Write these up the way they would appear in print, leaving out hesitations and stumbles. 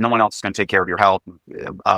No one else is going to take care of your health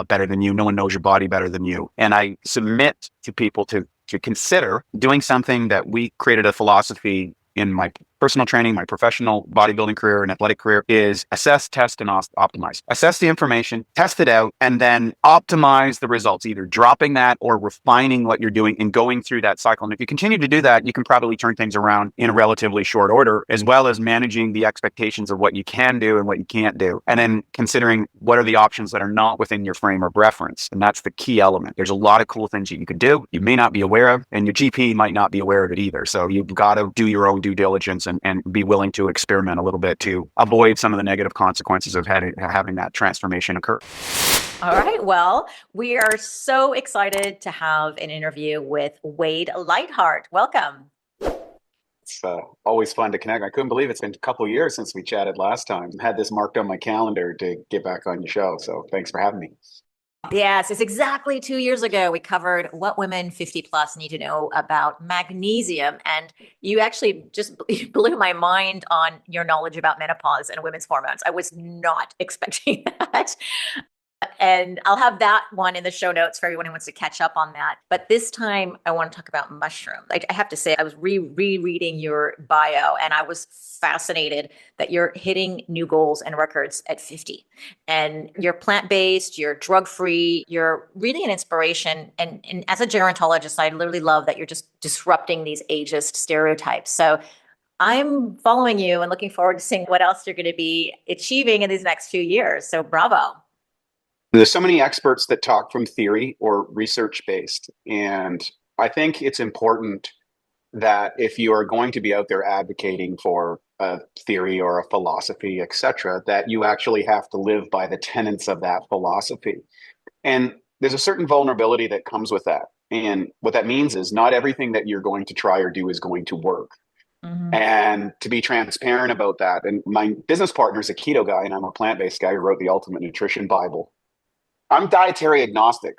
better than you. No one knows your body better than you. And I submit to people to consider doing something that we created a philosophy in my personal training, my professional bodybuilding career and athletic career is assess, test, and optimize. Assess the information, test it out, and then optimize the results, either dropping that or refining what you're doing and going through that cycle. And if you continue to do that, you can probably turn things around in a relatively short order, as well as managing the expectations of what you can do and what you can't do. And then considering what are the options that are not within your frame of reference. And that's the key element. There's a lot of cool things that you could do, you may not be aware of, and your GP might not be aware of it either. So you've got to do your own due diligence and be willing to experiment a little bit to avoid some of the negative consequences of having that transformation occur. All right. Well, we are so excited to have an interview with Wade Lightheart. Welcome. It's always fun to connect. I couldn't believe it's been a couple of years since we chatted last time. I had this marked on my calendar to get back on your show. So thanks for having me. Yes, it's exactly 2 years ago. We covered what women 50 plus need to know about magnesium. And you actually just blew my mind on your knowledge about menopause and women's hormones. I was not expecting that. And I'll have that one in the show notes for everyone who wants to catch up on that. But this time I want to talk about mushrooms. I have to say, I was rereading your bio and I was fascinated that you're hitting new goals and records at 50. And you're plant-based, you're drug-free, you're really an inspiration. And as a gerontologist, I literally love that you're just disrupting these ageist stereotypes. So I'm following you and looking forward to seeing what else you're going to be achieving in these next few years. So bravo. There's so many experts that talk from theory or research based. And I think it's important that if you are going to be out there advocating for a theory or a philosophy, etc., that you actually have to live by the tenets of that philosophy. And there's a certain vulnerability that comes with that. And what that means is not everything that you're going to try or do is going to work. Mm-hmm. And to be transparent about that. And my business partner is a keto guy, and I'm a plant-based guy who wrote the Ultimate Nutrition Bible. I'm dietary agnostic.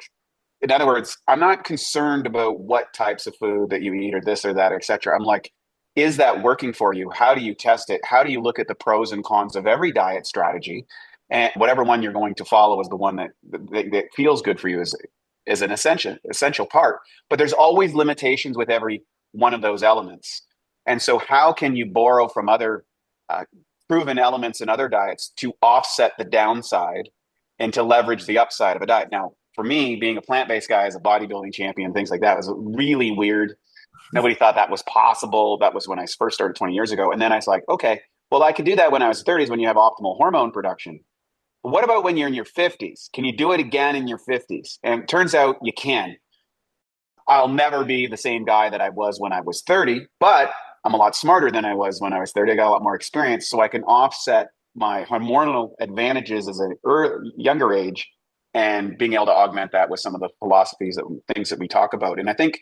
In other words, I'm not concerned about what types of food that you eat or this or that, et cetera. I'm like, is that working for you? How do you test it? How do you look at the pros and cons of every diet strategy? And whatever one you're going to follow is the one that feels good for you is an essential part. But there's always limitations with every one of those elements. And so how can you borrow from other proven elements in other diets to offset the downside and to leverage the upside of a diet? Now, for me, being a plant-based guy as a bodybuilding champion, things like that was really weird. Nobody thought that was possible. That was when I first started 20 years ago. And then I was like, okay, well, I could do that when I was 30s when you have optimal hormone production. But what about when you're in your 50s? Can you do it again in your 50s? And it turns out you can. I'll never be the same guy that I was when I was 30, but I'm a lot smarter than I was when I was 30. I got a lot more experience, so I can offset my hormonal advantages as a younger age and being able to augment that with some of the philosophies, things that we talk about. And I think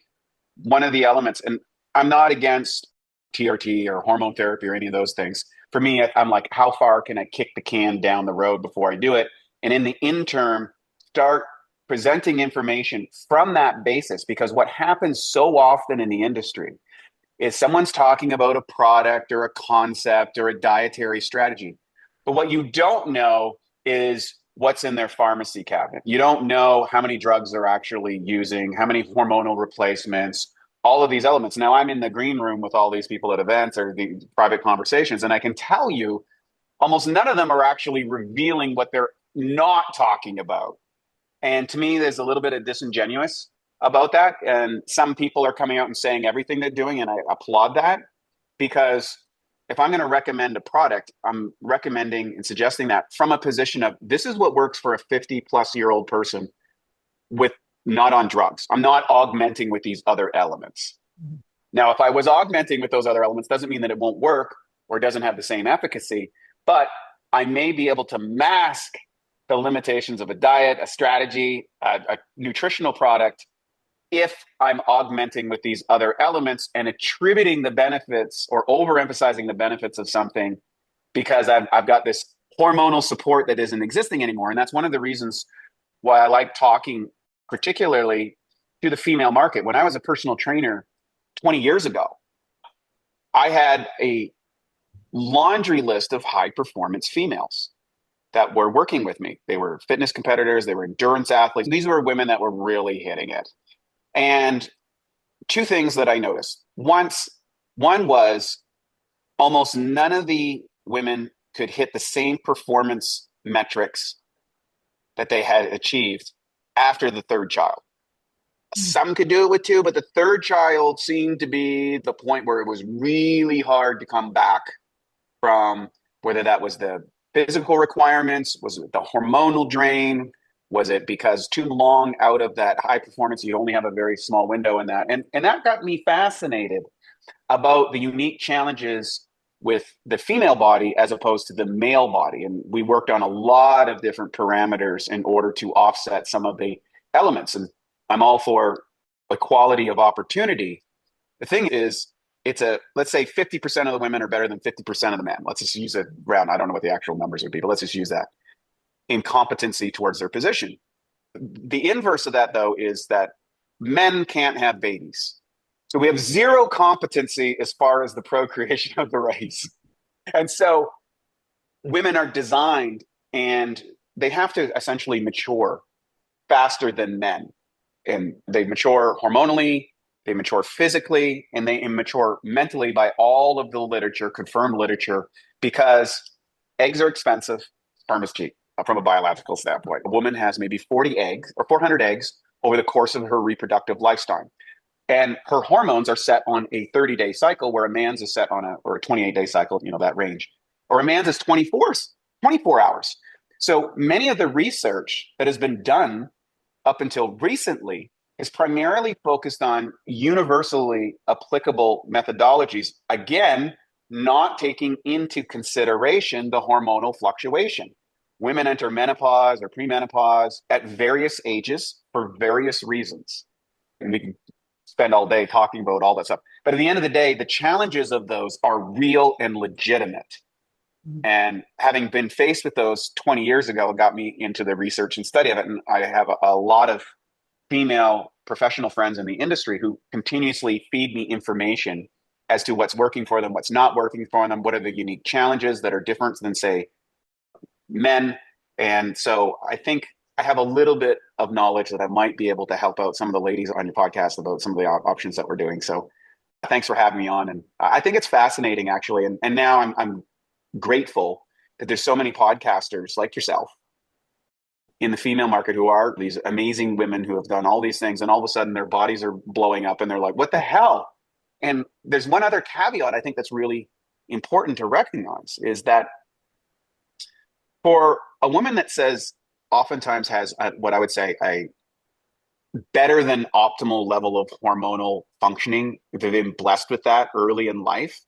one of the elements, and I'm not against TRT or hormone therapy or any of those things. For me, I'm like, how far can I kick the can down the road before I do it? And in the interim, start presenting information from that basis, because what happens so often in the industry is someone's talking about a product or a concept or a dietary strategy. But what you don't know is what's in their pharmacy cabinet. You don't know how many drugs they're actually using, how many hormonal replacements, all of these elements. Now, I'm in the green room with all these people at events or the private conversations, and I can tell you almost none of them are actually revealing what they're not talking about. And to me, there's a little bit of disingenuous about that. And some people are coming out and saying everything they're doing, and I applaud that, because if I'm going to recommend a product, I'm recommending and suggesting that from a position of this is what works for a 50-plus-year-old person with not on drugs. I'm not augmenting with these other elements. Mm-hmm. Now, if I was augmenting with those other elements, doesn't mean that it won't work or doesn't have the same efficacy, but I may be able to mask the limitations of a diet, a strategy, a nutritional product, if I'm augmenting with these other elements and attributing the benefits or overemphasizing the benefits of something because I've got this hormonal support that isn't existing anymore. And that's one of the reasons why I like talking particularly to the female market. When I was a personal trainer 20 years ago, I had a laundry list of high performance females. that were working with me. They were fitness competitors, they were endurance athletes. These were women that were really hitting it. And two things that I noticed. One was almost none of the women could hit the same performance metrics that they had achieved after the third child. Some could do it with two, but the third child seemed to be the point where it was really hard to come back from, whether that was the physical requirements, was it the hormonal drain, was it because too long out of that high performance, you only have a very small window in that. And that got me fascinated about the unique challenges with the female body as opposed to the male body. And we worked on a lot of different parameters in order to offset some of the elements. And I'm all for equality of opportunity. The thing is, let's say 50% of the women are better than 50% of the men. Let's just use a round. I don't know what the actual numbers would be, but let's just use that in competency towards their position. The inverse of that, though, is that men can't have babies. So we have zero competency as far as the procreation of the race. And so women are designed and they have to essentially mature faster than men. And they mature hormonally, they mature physically, and they mature mentally by all of the literature, confirmed literature, because eggs are expensive, sperm is cheap from a biological standpoint. A woman has maybe 40 eggs or 400 eggs over the course of her reproductive lifetime. And her hormones are set on a 30-day cycle, where a man's is set on a 28-day cycle, that range. Or a man's is 24 hours. So many of the research that has been done up until recently is primarily focused on universally applicable methodologies, again, not taking into consideration the hormonal fluctuation. Women enter menopause or premenopause at various ages for various reasons. And we can spend all day talking about all that stuff. But at the end of the day, the challenges of those are real and legitimate. And having been faced with those 20 years ago, got me into the research and study of it. And I have a lot of female professional friends in the industry who continuously feed me information as to what's working for them, what's not working for them, what are the unique challenges that are different than, say, men. And so I think I have a little bit of knowledge that I might be able to help out some of the ladies on your podcast about some of the options that we're doing. So thanks for having me on. And I think it's fascinating, actually. And now I'm grateful that there's so many podcasters like yourself in the female market who are these amazing women who have done all these things, and all of a sudden their bodies are blowing up and they're like, what the hell? And there's one other caveat I think that's really important to recognize, is that for a woman that says oftentimes has what I would say a better than optimal level of hormonal functioning, if they've been blessed with that early in life,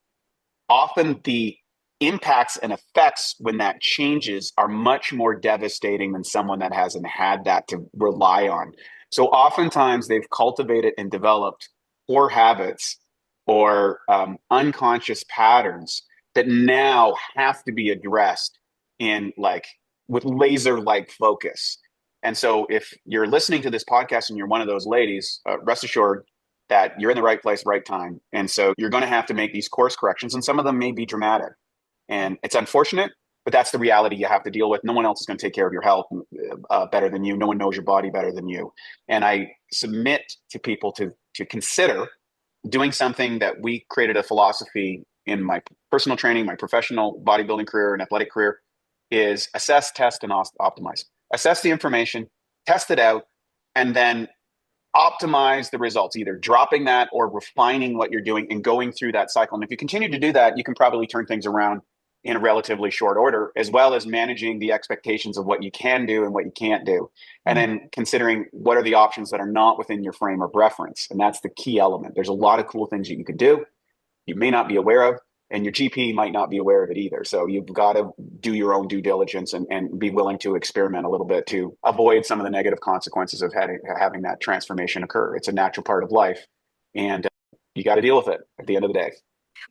often the impacts and effects when that changes are much more devastating than someone that hasn't had that to rely on. So oftentimes they've cultivated and developed poor habits or unconscious patterns that now have to be addressed in with laser-like focus. And so if you're listening to this podcast and you're one of those ladies, rest assured that you're in the right place, right time. And so you're going to have to make these course corrections, and some of them may be dramatic. And it's unfortunate, but that's the reality you have to deal with. No one else is going to take care of your health better than you. No one knows your body better than you. And I submit to people to consider doing something that we created a philosophy in my personal training, my professional bodybuilding career and athletic career, is assess, test, and optimize. Assess the information, test it out, and then optimize the results, either dropping that or refining what you're doing and going through that cycle. And if you continue to do that, you can probably turn things around in a relatively short order, as well as managing the expectations of what you can do and what you can't do. And then considering what are the options that are not within your frame of reference. And that's the key element. There's a lot of cool things that you could do, you may not be aware of, and your GP might not be aware of it either. So you've got to do your own due diligence and be willing to experiment a little bit to avoid some of the negative consequences of having that transformation occur. It's a natural part of life, and you got to deal with it at the end of the day.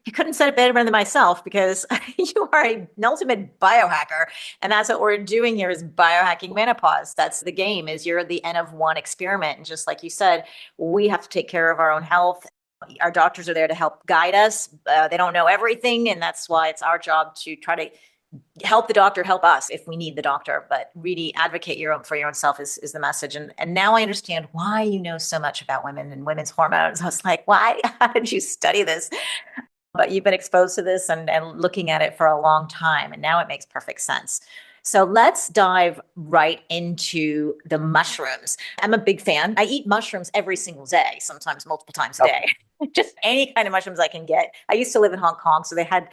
You couldn't said it better than myself, because you are an ultimate biohacker. And that's what we're doing here, is biohacking menopause. That's the game, is you're the N of one experiment. And just like you said, we have to take care of our own health. Our doctors are there to help guide us. They don't know everything. And that's why it's our job to try to help the doctor, help us if we need the doctor, but really advocate for your own self is the message. And now I understand why you know so much about women and women's hormones. I was like, why? How did you study this? But you've been exposed to this and looking at it for a long time, and now it makes perfect sense. So let's dive right into the mushrooms. I'm a big fan. I eat mushrooms every single day, sometimes multiple times a Oh, day. Just any kind of mushrooms I can get. I used to live in Hong Kong, so they had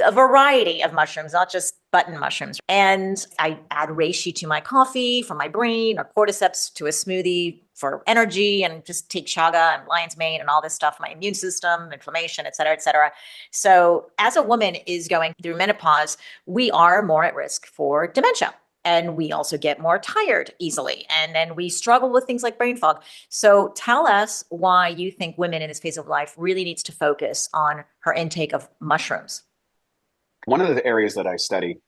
a variety of mushrooms, not just button mushrooms. And I add reishi to my coffee for my brain, or cordyceps to a smoothie for energy, and just take chaga and lion's mane and all this stuff, my immune system, inflammation, et cetera, et cetera. So as a woman is going through menopause, we are more at risk for dementia. And we also get more tired easily. And then we struggle with things like brain fog. So tell us why you think women in this phase of life really needs to focus on her intake of mushrooms. one of the areas that I study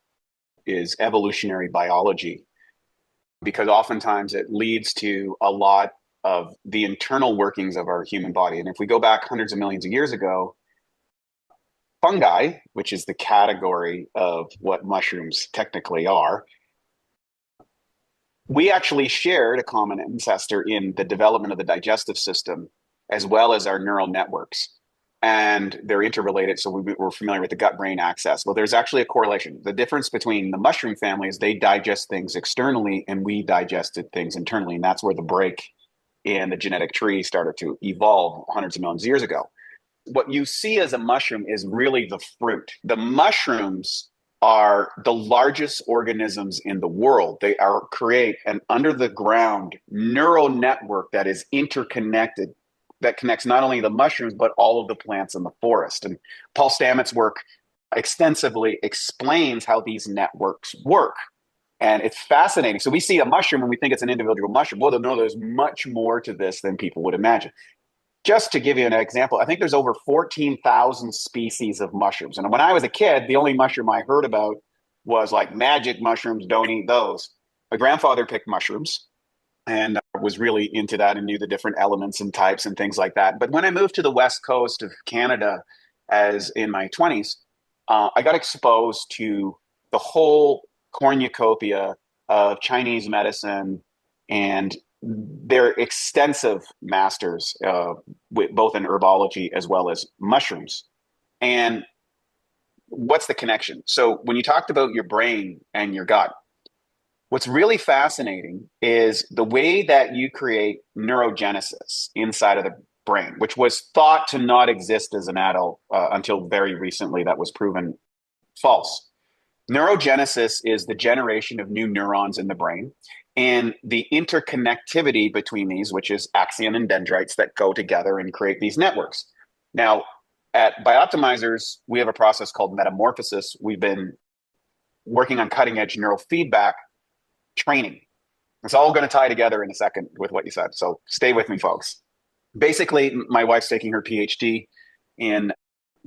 is evolutionary biology, because oftentimes it leads to a lot of the internal workings of our human body. And if we go back hundreds of millions of years ago, fungi, which is the category of what mushrooms technically are, we actually shared a common ancestor in the development of the digestive system as well as our neural networks. And they're interrelated. So we're familiar with the gut brain axis. Well, there's actually a correlation. The difference between the mushroom family is they digest things externally and we digested things internally. And that's where the break in the genetic tree started to evolve hundreds of millions of years ago. What you see as a mushroom is really the fruit. The mushrooms are the largest organisms in the world. They are create an under the ground neural network that is interconnected, that connects not only the mushrooms but all of the plants in the forest. And Paul Stamets' work extensively explains how these networks work. And it's fascinating. So we see a mushroom and we think it's an individual mushroom. Well, no, there's much more to this than people would imagine. Just to give you an example, I think there's over 14,000 species of mushrooms. And when I was a kid, the only mushroom I heard about was like magic mushrooms, don't eat those. My grandfather picked mushrooms and was really into that and knew the different elements and types and things like that. But when I moved to the west coast of Canada as in my 20s, I got exposed to the whole cornucopia of Chinese medicine and they're extensive masters, both in herbology as well as mushrooms. And what's the connection? So when you talked about your brain and your gut, what's really fascinating is the way that you create neurogenesis inside of the brain, which was thought to not exist as an adult until very recently. That was proven false. Neurogenesis is the generation of new neurons in the brain and the interconnectivity between these, which is axon and dendrites that go together and create these networks. Now, at Bioptimizers, we have a process called metamorphosis. We've been working on cutting edge neural feedback training. It's all going to tie together in a second with what you said. So stay with me, folks. Basically, my wife's taking her PhD in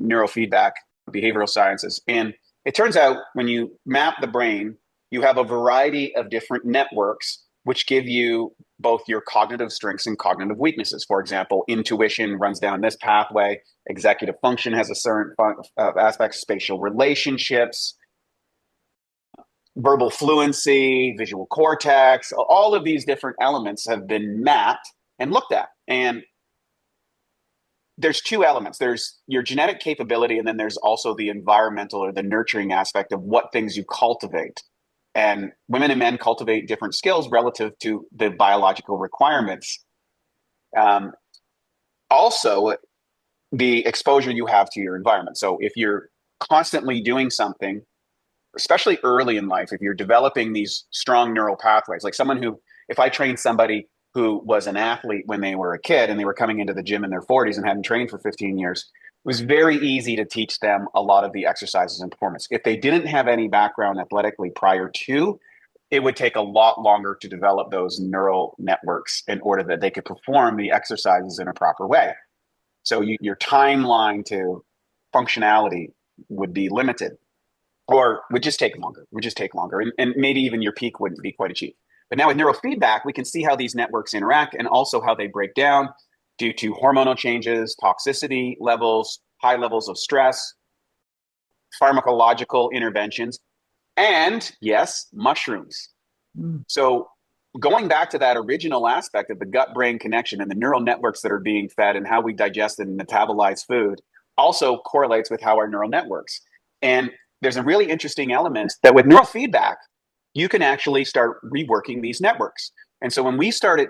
neurofeedback, behavioral sciences. And it turns out when you map the brain, you have a variety of different networks which give you both your cognitive strengths and cognitive weaknesses. For example, intuition runs down this pathway, executive function has a certain aspect, spatial relationships, verbal fluency, visual cortex, all of these different elements have been mapped and looked at. And there's two elements. There's your genetic capability, and then there's also the environmental or the nurturing aspect of what things you cultivate. And women and men cultivate different skills relative to the biological requirements. Also, the exposure you have to your environment. So if you're constantly doing something, especially early in life, if you're developing these strong neural pathways, like someone who, if I trained somebody who was an athlete when they were a kid and they were coming into the gym in their 40s and hadn't trained for 15 years, it was very easy to teach them a lot of the exercises and performance. If they didn't have any background athletically prior to, it would take a lot longer to develop those neural networks in order that they could perform the exercises in a proper way. So your timeline to functionality would be limited or would just take longer, and maybe even your peak wouldn't be quite achieved. But now with neurofeedback, we can see how these networks interact and also how they break down due to hormonal changes, toxicity levels, high levels of stress, pharmacological interventions. And yes, mushrooms. Mm. So going back to that original aspect of the gut-brain connection and the neural networks that are being fed and how we digest and metabolize food also correlates with how our neural networks. And there's a really interesting element that with neural feedback, you can actually start reworking these networks. And so when we started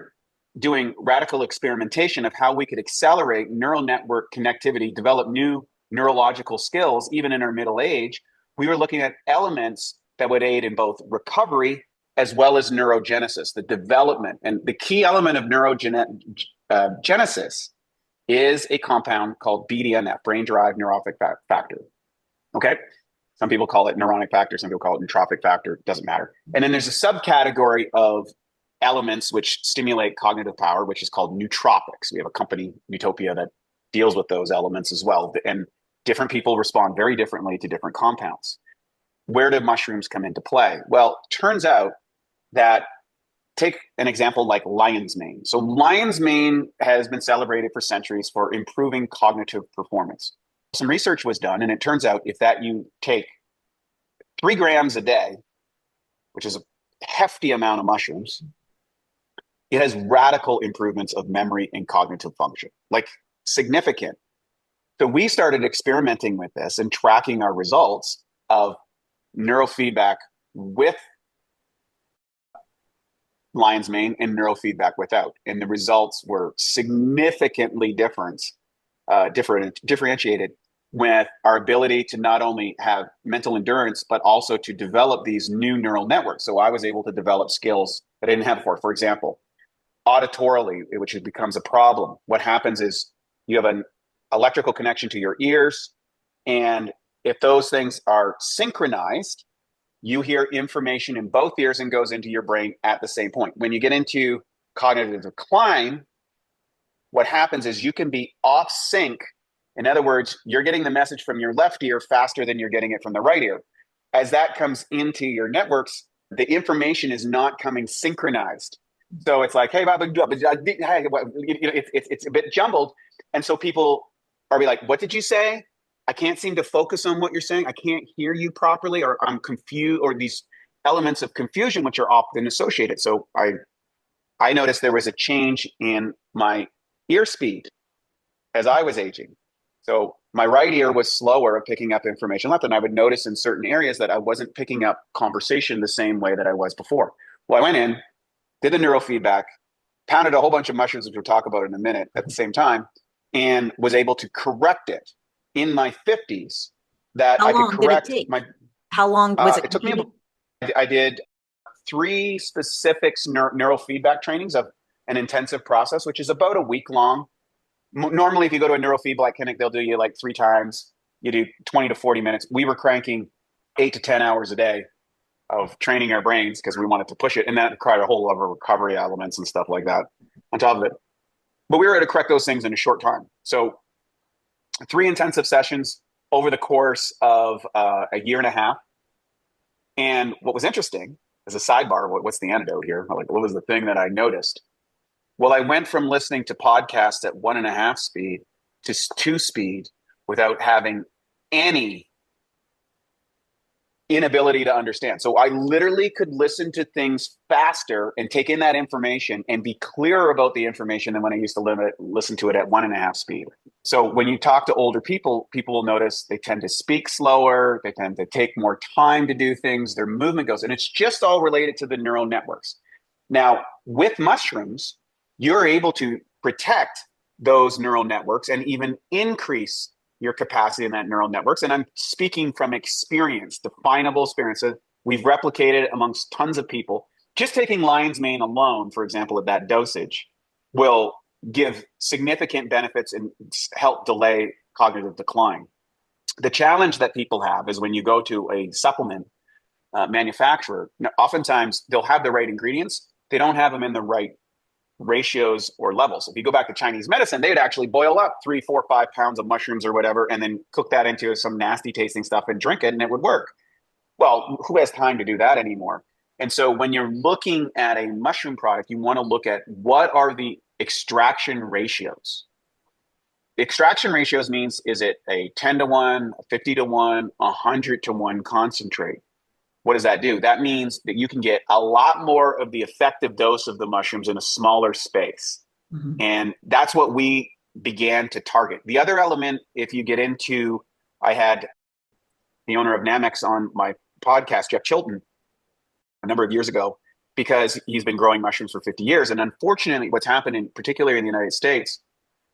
doing radical experimentation of how we could accelerate neural network connectivity, develop new neurological skills, even in our middle age, we were looking at elements that would aid in both recovery as well as neurogenesis, the development. And the key element of neurogenesis is a compound called BDNF, brain-derived neurotrophic factor. Okay? Some people call it neuronic factor, some people call it neurotrophic factor, doesn't matter. And then there's a subcategory of elements which stimulate cognitive power, which is called nootropics. We have a company, Utopia, that deals with those elements as well. And different people respond very differently to different compounds. Where do mushrooms come into play? Well, it turns out that take an example like lion's mane. So lion's mane has been celebrated for centuries for improving cognitive performance. Some research was done, and it turns out if that you take 3 grams a day, which is a hefty amount of mushrooms, it has radical improvements of memory and cognitive function, like significant. So we started experimenting with this and tracking our results of neurofeedback with lion's mane and neurofeedback without. And the results were significantly differentiated with our ability to not only have mental endurance, but also to develop these new neural networks. So I was able to develop skills that I didn't have before. For example, auditorily, which becomes a problem. What happens is you have an electrical connection to your ears. And if those things are synchronized, you hear information in both ears and goes into your brain at the same point. When you get into cognitive decline, what happens is you can be off sync. In other words, you're getting the message from your left ear faster than you're getting it from the right ear. As that comes into your networks, the information is not coming synchronized. So it's like, hey, it's a bit jumbled. And so people are like, what did you say? I can't seem to focus on what you're saying. I can't hear you properly, or I'm confused, or these elements of confusion, which are often associated. So I noticed there was a change in my ear speed as I was aging. So my right ear was slower at picking up information left, and I would notice in certain areas that I wasn't picking up conversation the same way that I was before. Well, I went in, did the neurofeedback, pounded a whole bunch of mushrooms, which we'll talk about in a minute at the same time, and was able to correct it in my 50s that I could correct my. How long was it? It took me. I did 3 specific neurofeedback trainings of an intensive process, which is about a week long. Normally, if you go to a neurofeedback clinic, they'll do you like 3 times. You do 20 to 40 minutes. We were cranking 8 to 10 hours a day of training our brains because we wanted to push it. And that required a whole lot of recovery elements and stuff like that on top of it. But we were able to correct those things in a short time. So 3 intensive sessions over the course of a year and a half. And what was interesting, as a sidebar, what's the antidote here? Like, what was the thing that I noticed? Well, I went from listening to podcasts at 1.5 speed to 2 speed without having any inability to understand. So I literally could listen to things faster and take in that information and be clearer about the information than when I used to listen to it at 1.5 speed. So when you talk to older people, people will notice they tend to speak slower. They tend to take more time to do things. Their movement goes, and it's just all related to the neural networks. Now, with mushrooms, you're able to protect those neural networks and even increase your capacity in that neural networks. And I'm speaking from experience, definable experience. We've replicated it amongst tons of people. Just taking lion's mane alone, for example, at that dosage, will give significant benefits and help delay cognitive decline. The challenge that people have is when you go to a supplement manufacturer, oftentimes they'll have the right ingredients. They don't have them in the right ratios or levels. If you go back to Chinese medicine, they'd actually boil up 3, 4, 5 pounds of mushrooms or whatever, and then cook that into some nasty tasting stuff and drink it, and it would work. Well, who has time to do that anymore? And so when you're looking at a mushroom product, you want to look at what are the extraction ratios. Extraction ratios means, is it a 10 to 1, a 50 to 1, 100 to 1 concentrate? What does that do? That means that you can get a lot more of the effective dose of the mushrooms in a smaller space. Mhm. And that's what we began to target. The other element, if you get into, I had the owner of Namex on my podcast, Jeff Chilton, a number of years ago, because he's been growing mushrooms for 50 years. And unfortunately, what's happening, particularly in the United States,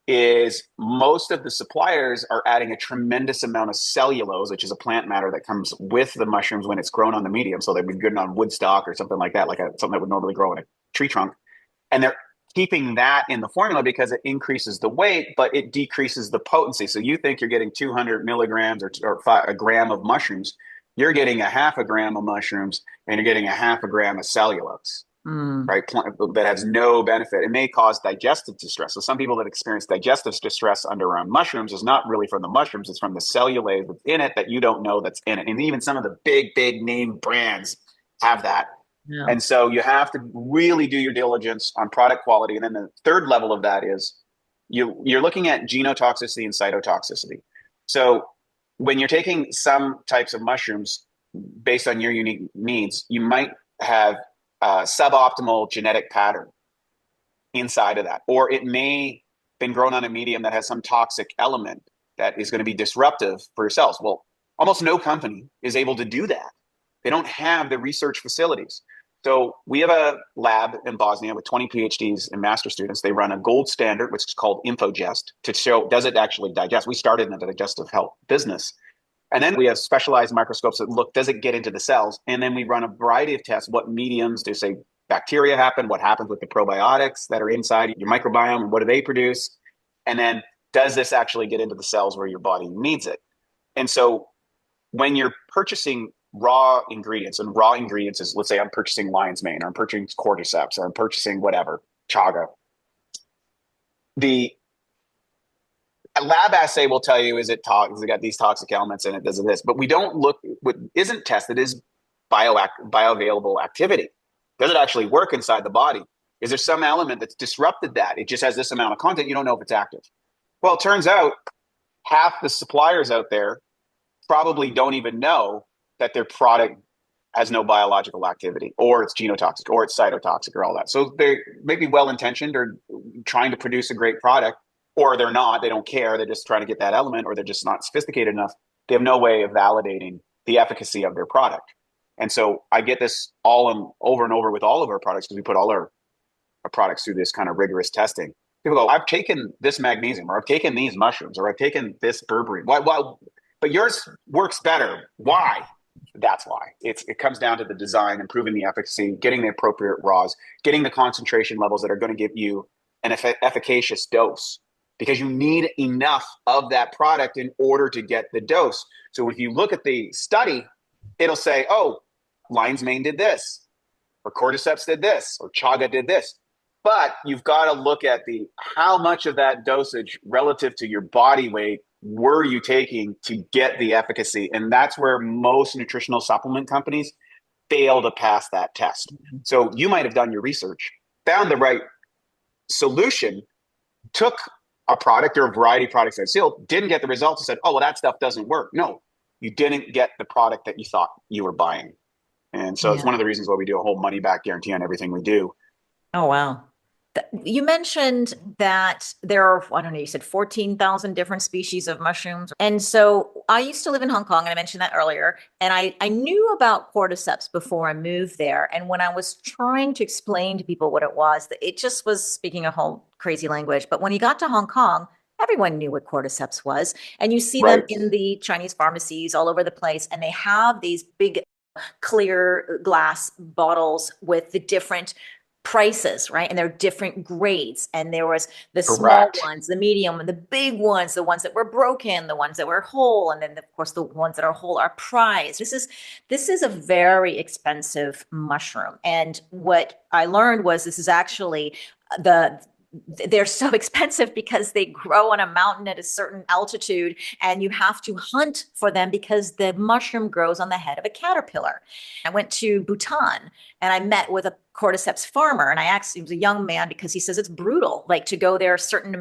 is most of the suppliers are adding a tremendous amount of cellulose, which is a plant matter that comes with the mushrooms when it's grown on the medium. So they'd be good on wood stock or something like that, something that would normally grow in a tree trunk. And they're keeping that in the formula because it increases the weight, but it decreases the potency. So you think you're getting 200 milligrams or a gram of mushrooms. You're getting a half a gram of mushrooms and you're getting a half a gram of cellulose, Mm. right? That has no benefit. It may cause digestive distress. So some people that experience digestive distress around mushrooms is not really from the mushrooms. It's from the cellulase that's in it that you don't know that's in it. And even some of the big name brands have that. Yeah. And so you have to really do your diligence on product quality. And then the third level of that is you're looking at genotoxicity and cytotoxicity. So when you're taking some types of mushrooms based on your unique needs, you might have a suboptimal genetic pattern inside of that, or it may have been grown on a medium that has some toxic element that is going to be disruptive for your cells. Well, almost no company is able to do that. They don't have the research facilities. So we have a lab in Bosnia with 20 PhDs and master students. They run a gold standard, which is called InfoGest, to show, does it actually digest? We started in the digestive health business. And then we have specialized microscopes that look, does it get into the cells? And then we run a variety of tests. What mediums do, say, bacteria happen? What happens with the probiotics that are inside your microbiome? And what do they produce? And then does this actually get into the cells where your body needs it? And so when you're purchasing raw ingredients, and raw ingredients is, let's say I'm purchasing lion's mane, or I'm purchasing cordyceps, or I'm purchasing whatever, chaga. A lab assay will tell you, is it toxic? Has it got these toxic elements in it? Does it this? But we don't look, what isn't tested is bioavailable activity. Does it actually work inside the body? Is there some element that's disrupted that? It just has this amount of content. You don't know if it's active. Well, it turns out half the suppliers out there probably don't even know that their product has no biological activity, or it's genotoxic, or it's cytotoxic, or all that. So they may be well-intentioned or trying to produce a great product, or they're not. They don't care. They're just trying to get that element, or they're just not sophisticated enough. They have no way of validating the efficacy of their product. And so I get this over and over with all of our products, because we put all our products through this kind of rigorous testing. People go, I've taken this magnesium, or I've taken these mushrooms, or I've taken this berberine. Why? But yours works better. Why? That's why. It comes down to the design, improving the efficacy, getting the appropriate raws, getting the concentration levels that are going to give you an efficacious dose, because you need enough of that product in order to get the dose. So if you look at the study, it'll say, oh, lion's mane did this, or cordyceps did this, or chaga did this. But you've got to look at how much of that dosage relative to your body weight were you taking to get the efficacy? And that's where most nutritional supplement companies fail to pass that test. So you might have done your research, found the right solution, took a product or a variety of products that sealed, didn't get the results, and said, oh, well, that stuff doesn't work. No, you didn't get the product that you thought you were buying. And so it's one of the reasons why we do a whole money back guarantee on everything we do. Oh, wow. You mentioned that there are, I don't know, you said 14,000 different species of mushrooms. And so I used to live in Hong Kong, and I mentioned that earlier. And I knew about cordyceps before I moved there. And when I was trying to explain to people what it was, it just was speaking a whole crazy language. But when you got to Hong Kong, everyone knew what cordyceps was. And you see them in the Chinese pharmacies all over the place. And they have these big clear glass bottles with the different prices, right? And there are different grades. And there was the small ones, the medium, and the big ones, the ones that were broken, the ones that were whole, and then of course the ones that are whole are prized. This is a very expensive mushroom. And what I learned was this is actually they're so expensive because they grow on a mountain at a certain altitude, and you have to hunt for them because the mushroom grows on the head of a caterpillar. I went to Bhutan and I met with a cordyceps farmer, and I asked, he was a young man, because he says it's brutal, like to go there certain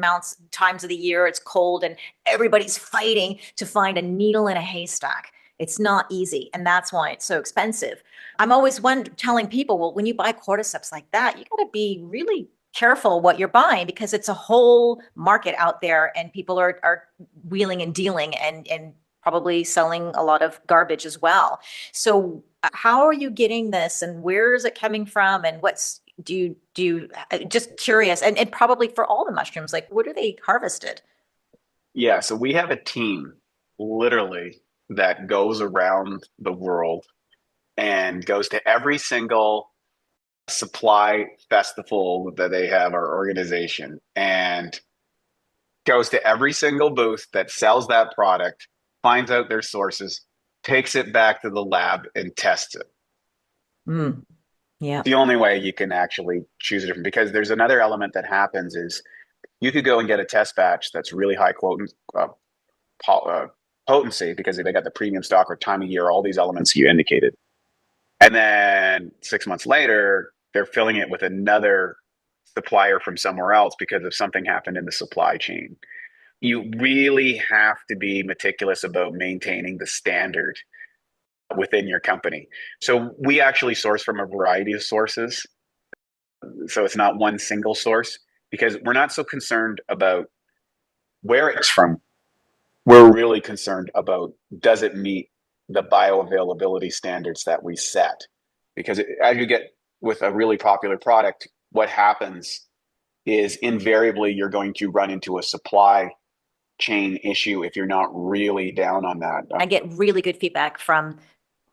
times of the year, it's cold and everybody's fighting to find a needle in a haystack. It's not easy. And that's why it's so expensive. I'm always telling people, well, when you buy cordyceps like that, you got to be really careful what you're buying because it's a whole market out there and people are wheeling and dealing and probably selling a lot of garbage as well. So how are you getting this and where is it coming from and what's do you just curious and probably for all the mushrooms, like what are they harvested? Yeah, so we have a team literally that goes around the world and goes to every single supply festival that they have, our organization, and goes to every single booth that sells that product, finds out their sources, takes it back to the lab and tests it. Mm, yeah. The only way you can actually choose a different, because there's another element that happens is you could go and get a test batch that's really high uh, potency because they got the premium stock or time of year, all these elements you indicated. And then 6 months later, they're filling it with another supplier from somewhere else because of something happened in the supply chain. You really have to be meticulous about maintaining the standard within your company. So we actually source from a variety of sources. So it's not one single source because we're not so concerned about where it's from. We're really concerned about does it meet the bioavailability standards that we set? Because as you get with a really popular product, what happens is invariably you're going to run into a supply chain issue if you're not really down on that. I get really good feedback from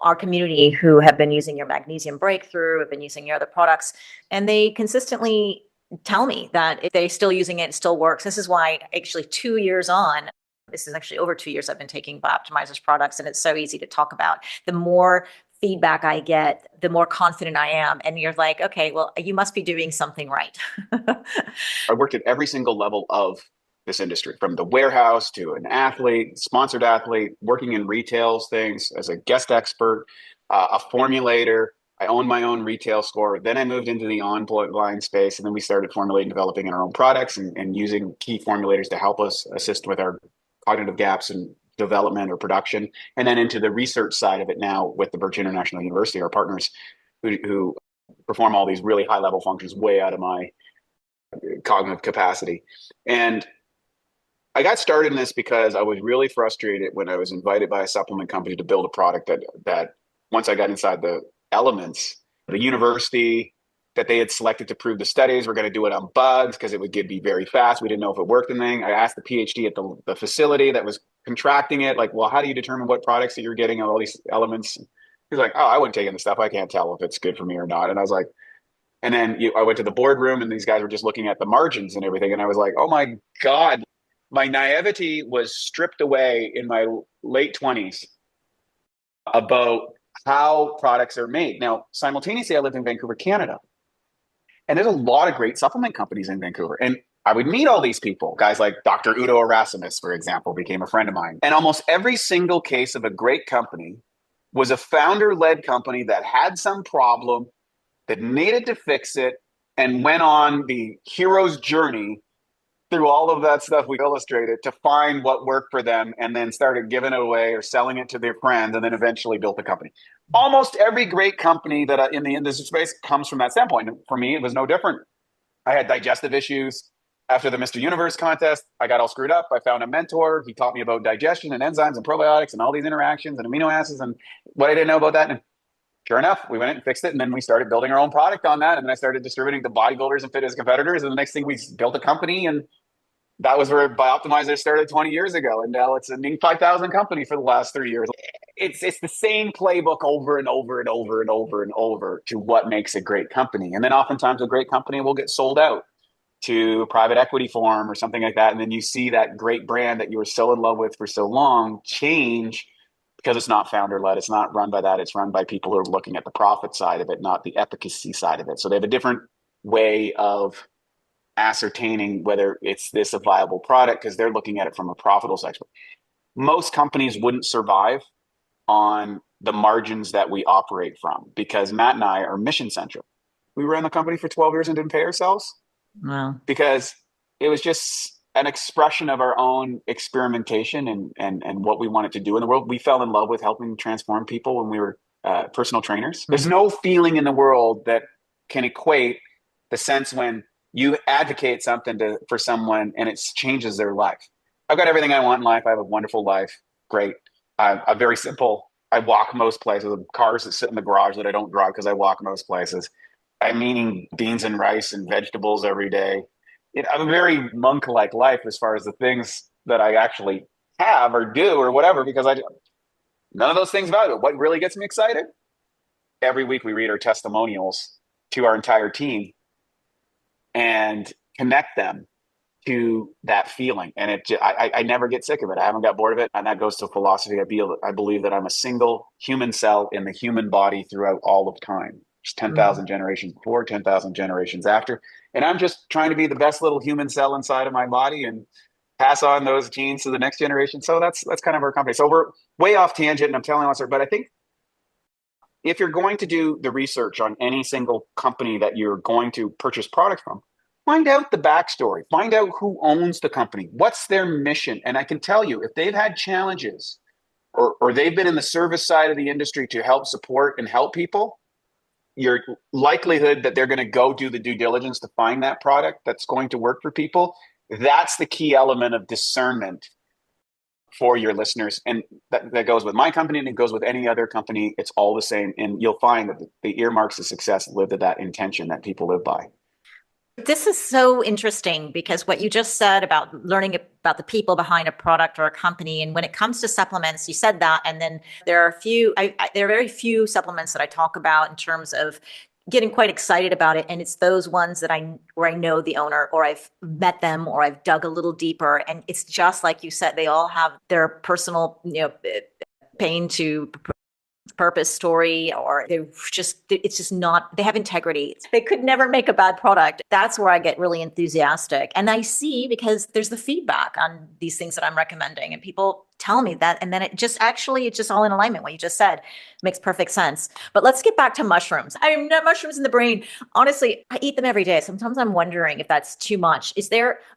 our community who have been using your magnesium breakthrough, have been using your other products, and they consistently tell me that if they're still using it, it still works. This is why actually 2 years on, this is actually over 2 years I've been taking Bioptimizer's products, and it's so easy to talk about. The more feedback I get, the more confident I am. And you're like, okay, well, you must be doing something right. I worked at every single level of this industry, from the warehouse to an athlete, sponsored athlete, working in retail things as a guest expert, a formulator. I owned my own retail store. Then I moved into the online space, and then we started formulating, developing our own products and using key formulators to help us assist with our cognitive gaps and development or production. And then into the research side of it now with the Birch International University, our partners who perform all these really high level functions way out of my cognitive capacity. And I got started in this because I was really frustrated when I was invited by a supplement company to build a product that once I got inside the elements, the university that they had selected to prove the studies were going to do it on bugs because it would be very fast. We didn't know if it worked and thing. I asked the PhD at the facility that was contracting it, like, well, how do you determine what products that you're getting all these elements? He's like, oh, I wouldn't take in the stuff. I can't tell if it's good for me or not. And I was like, and then I went to the boardroom and these guys were just looking at the margins and everything. And I was like, oh my God, my naivety was stripped away in my late 20s about how products are made. Now, simultaneously, I lived in Vancouver, Canada. And there's a lot of great supplement companies in Vancouver. And I would meet all these people. Guys like Dr. Udo Erasmus, for example, became a friend of mine. And almost every single case of a great company was a founder-led company that had some problem, that needed to fix it, and went on the hero's journey through all of that stuff we illustrated to find what worked for them and then started giving it away or selling it to their friends and then eventually built a company. Almost every great company that in the industry space comes from that standpoint. And for me, it was no different. I had digestive issues after the Mr. Universe contest. I got all screwed up. I found a mentor. He taught me about digestion and enzymes and probiotics and all these interactions and amino acids and what I didn't know about that. And sure enough, we went and fixed it. And then we started building our own product on that. And then I started distributing to bodybuilders and fitness competitors. And the next thing we built a company, and that was where Bioptimizer started 20 years ago. And now it's a 5,000 company for the last 3 years. It's the same playbook over and over and over and over and over to what makes a great company. And then oftentimes a great company will get sold out to private equity firm or something like that. And then you see that great brand that you were so in love with for so long change because it's not founder led. It's not run by that. It's run by people who are looking at the profit side of it, not the efficacy side of it. So they have a different way of ascertaining whether it's this a viable product because they're looking at it from a profitable side. Most companies wouldn't survive on the margins that we operate from because Matt and I are mission centric. We ran the company for 12 years and didn't pay ourselves Wow. because it was just an expression of our own experimentation and what we wanted to do in the world. We fell in love with helping transform people when we were personal trainers. There's no feeling in the world that can equate the sense when you advocate something for someone and it changes their life. I've got everything I want in life. I have a wonderful life. Great. I'm very simple. I walk most places. Cars that sit in the garage that I don't drive because I walk most places. I'm eating beans and rice and vegetables every day. I have a very monk-like life as far as the things that I actually have or do or whatever, because none of those things value it. What really gets me excited? Every week we read our testimonials to our entire team and connect them to that feeling. And I never get sick of it. I haven't got bored of it. And that goes to philosophy. I believe that I'm a single human cell in the human body throughout all of time. There's 10,000 generations before, 10,000 generations after. And I'm just trying to be the best little human cell inside of my body and pass on those genes to the next generation. So that's kind of our company. So we're way off tangent and I'm telling us, but I think if you're going to do the research on any single company that you're going to purchase product from, find out the backstory, find out who owns the company, what's their mission. And I can tell you, if they've had challenges or they've been in the service side of the industry to help support and help people, your likelihood that they're going to go do the due diligence to find that product that's going to work for people, that's the key element of discernment for your listeners. And that goes with my company and it goes with any other company. It's all the same. And you'll find that the earmarks of success live to that intention that people live by. This is so interesting because what you just said about learning about the people behind a product or a company, and when it comes to supplements, you said that, and then there are there are very few supplements that I talk about in terms of getting quite excited about it, and it's those ones that where I know the owner or I've met them or I've dug a little deeper, and it's just like you said, they all have their personal, pain to purpose story, or it's just not, they have integrity. They could never make a bad product. That's where I get really enthusiastic. And I see, because there's the feedback on these things that I'm recommending and people tell me that. And then it's just all in alignment. What you just said makes perfect sense. But let's get back to mushrooms. I am not mushrooms in the brain. Honestly, I eat them every day. Sometimes I'm wondering if that's too much.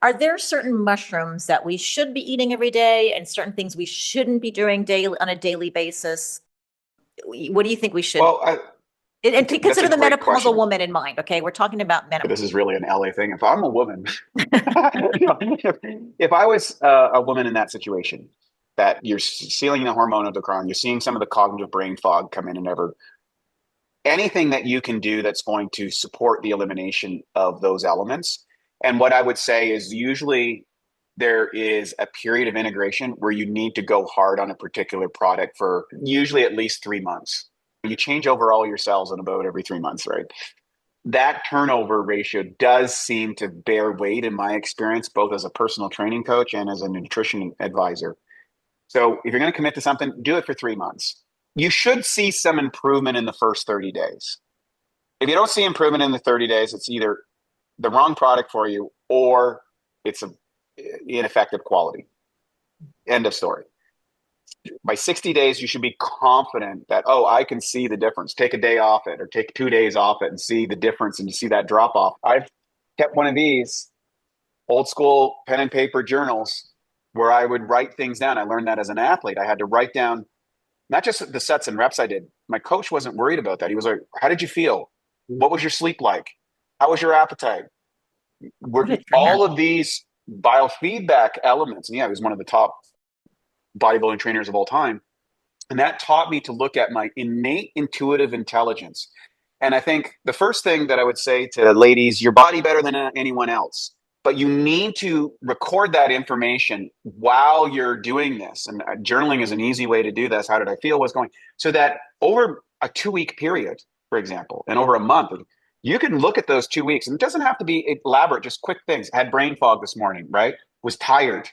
Are there certain mushrooms that we should be eating every day and certain things we shouldn't be doing on a daily basis? What do you think we should? Well, and that's consider a the great menopausal question. woman in mind. Okay, we're talking about menopause. This is really an LA thing. If I'm a woman, if I was a woman in that situation, that you're sealing the hormone of the crown, you're seeing some of the cognitive brain fog come in and ever anything that you can do that's going to support the elimination of those elements. And what I would say is usually there is a period of integration where you need to go hard on a particular product for usually at least 3 months. You change over all your cells in about every 3 months, right? That turnover ratio does seem to bear weight in my experience, both as a personal training coach and as a nutrition advisor. So if you're going to commit to something, do it for 3 months. You should see some improvement in the first 30 days. If you don't see improvement in the 30 days, it's either the wrong product for you or it's a ineffective quality. End of story. By 60 days, you should be confident that, oh, I can see the difference. Take a day off it or take 2 days off it and see the difference and you see that drop off. I've kept one of these old school pen and paper journals where I would write things down. I learned that as an athlete. I had to write down not just the sets and reps I did. My coach wasn't worried about that. He was like, how did you feel? What was your sleep like? How was your appetite? What a trainer. All of these biofeedback elements. And yeah, he was one of the top bodybuilding trainers of all time. And that taught me to look at my innate intuitive intelligence. And I think the first thing that I would say to ladies, your body better than anyone else, but you need to record that information while you're doing this. And journaling is an easy way to do this. How did I feel? What's going? So that over a 2 week period, for example, and over a month, you can look at those 2 weeks. And it doesn't have to be elaborate, just quick things. I had brain fog this morning, right? Was tired,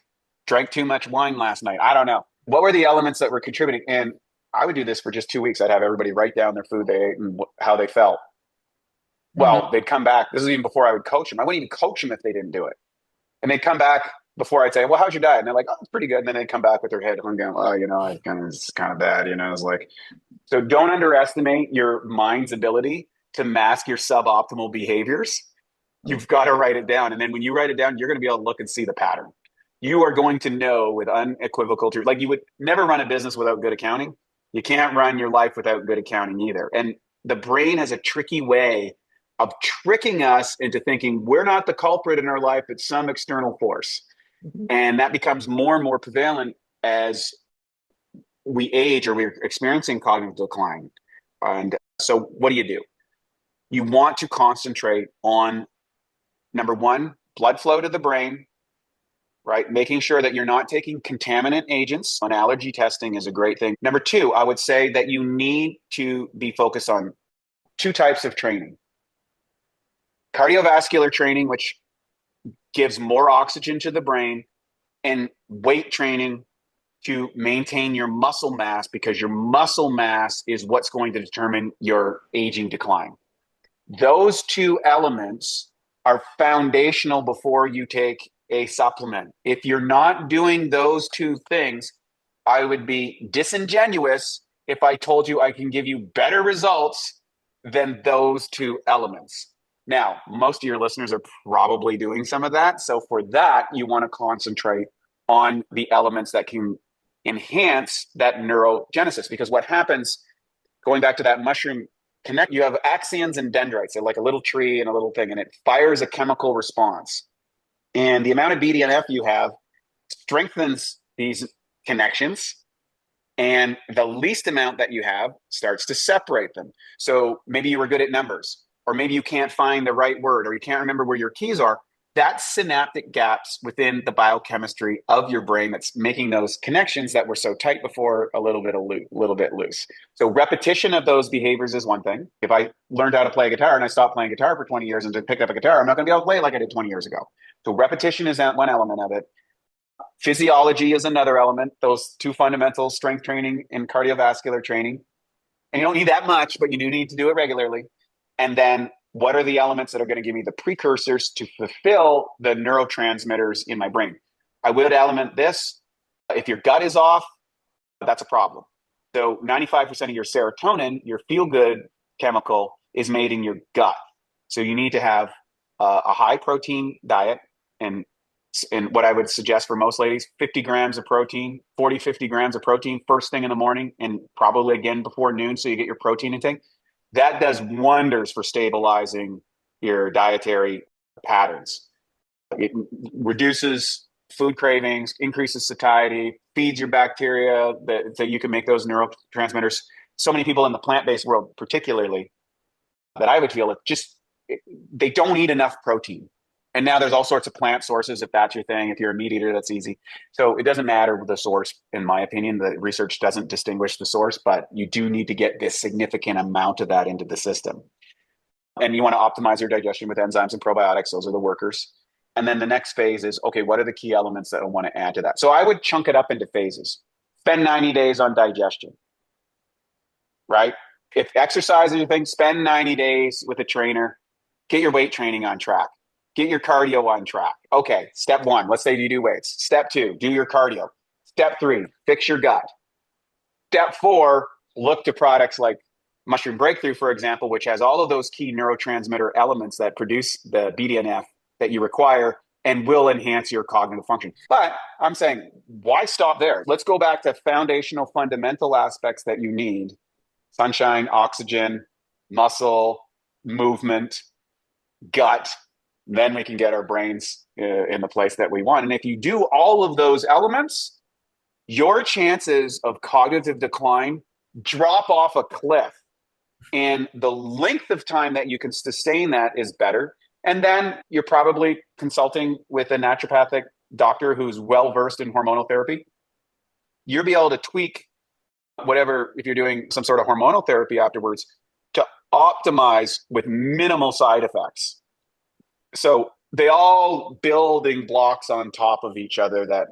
drank too much wine last night. I don't know. What were the elements that were contributing? And I would do this for just 2 weeks. I'd have everybody write down their food they ate and how they felt. Mhm. Well, they'd come back. This is even before I would coach them. I wouldn't even coach them if they didn't do it. And they'd come back before I'd say, well, how's your diet? And they're like, oh, it's pretty good. And then they'd come back with their head hung down. Oh, it's kind of bad. It's like, so don't underestimate your mind's ability to mask your suboptimal behaviors. You've got to write it down. And then when you write it down, you're going to be able to look and see the pattern. You are going to know with unequivocal truth. Like you would never run a business without good accounting. You can't run your life without good accounting either. And the brain has a tricky way of tricking us into thinking we're not the culprit in our life, it's some external force. Mhm. And that becomes more and more prevalent as we age or we're experiencing cognitive decline. And so, what do? You want to concentrate on number one, blood flow to the brain, right? Making sure that you're not taking contaminant agents. On allergy testing is a great thing. Number two, I would say that you need to be focused on two types of training: cardiovascular training, which gives more oxygen to the brain, and weight training to maintain your muscle mass, because your muscle mass is what's going to determine your aging decline. Those two elements are foundational before you take a supplement. If you're not doing those two things, I would be disingenuous if I told you I can give you better results than those two elements. Now, most of your listeners are probably doing some of that. So for that, you want to concentrate on the elements that can enhance that neurogenesis. Because what happens, going back to that mushroom connect, you have axons and dendrites. They're like a little tree and a little thing, and it fires a chemical response. And the amount of BDNF you have strengthens these connections, and the least amount that you have starts to separate them. So maybe you were good at numbers, or maybe you can't find the right word, or you can't remember where your keys are. That's synaptic gaps within the biochemistry of your brain that's making those connections that were so tight before a little bit loose. So repetition of those behaviors is one thing. If I learned how to play guitar and I stopped playing guitar for 20 years and to pick up a guitar, I'm not going to be able to play like I did 20 years ago. So repetition is one element of it. Physiology is another element. Those two fundamentals: strength training and cardiovascular training. And you don't need that much, but you do need to do it regularly. And then what are the elements that are going to give me the precursors to fulfill the neurotransmitters in my brain? I would element this. If your gut is off, that's a problem. So 95% of your serotonin, your feel-good chemical, is made in your gut. So you need to have a high protein diet. And what I would suggest for most ladies, 50 grams of protein, 40, 50 grams of protein first thing in the morning, and probably again before noon, so you get your protein intake. That does wonders for stabilizing your dietary patterns. It reduces food cravings, increases satiety, feeds your bacteria that you can make those neurotransmitters. So many people in the plant-based world, particularly, that I would feel they don't eat enough protein. And now there's all sorts of plant sources, if that's your thing. If you're a meat eater, that's easy. So it doesn't matter the source, in my opinion. The research doesn't distinguish the source, but you do need to get this significant amount of that into the system. And you want to optimize your digestion with enzymes and probiotics. Those are the workers. And then the next phase is, okay, what are the key elements that I want to add to that? So I would chunk it up into phases. Spend 90 days on digestion, right? If exercise is your thing, spend 90 days with a trainer. Get your weight training on track. Get your cardio on track. Okay, step one, let's say you do weights. Step two, do your cardio. Step three, fix your gut. Step four, look to products like Mushroom Breakthrough, for example, which has all of those key neurotransmitter elements that produce the BDNF that you require and will enhance your cognitive function. But I'm saying, why stop there? Let's go back to foundational, fundamental aspects that you need: sunshine, oxygen, muscle, movement, gut. Then we can get our brains in the place that we want. And if you do all of those elements, your chances of cognitive decline drop off a cliff. And the length of time that you can sustain that is better. And then you're probably consulting with a naturopathic doctor who's well-versed in hormonal therapy. You'll be able to tweak whatever, if you're doing some sort of hormonal therapy afterwards, to optimize with minimal side effects. So they all building blocks on top of each other that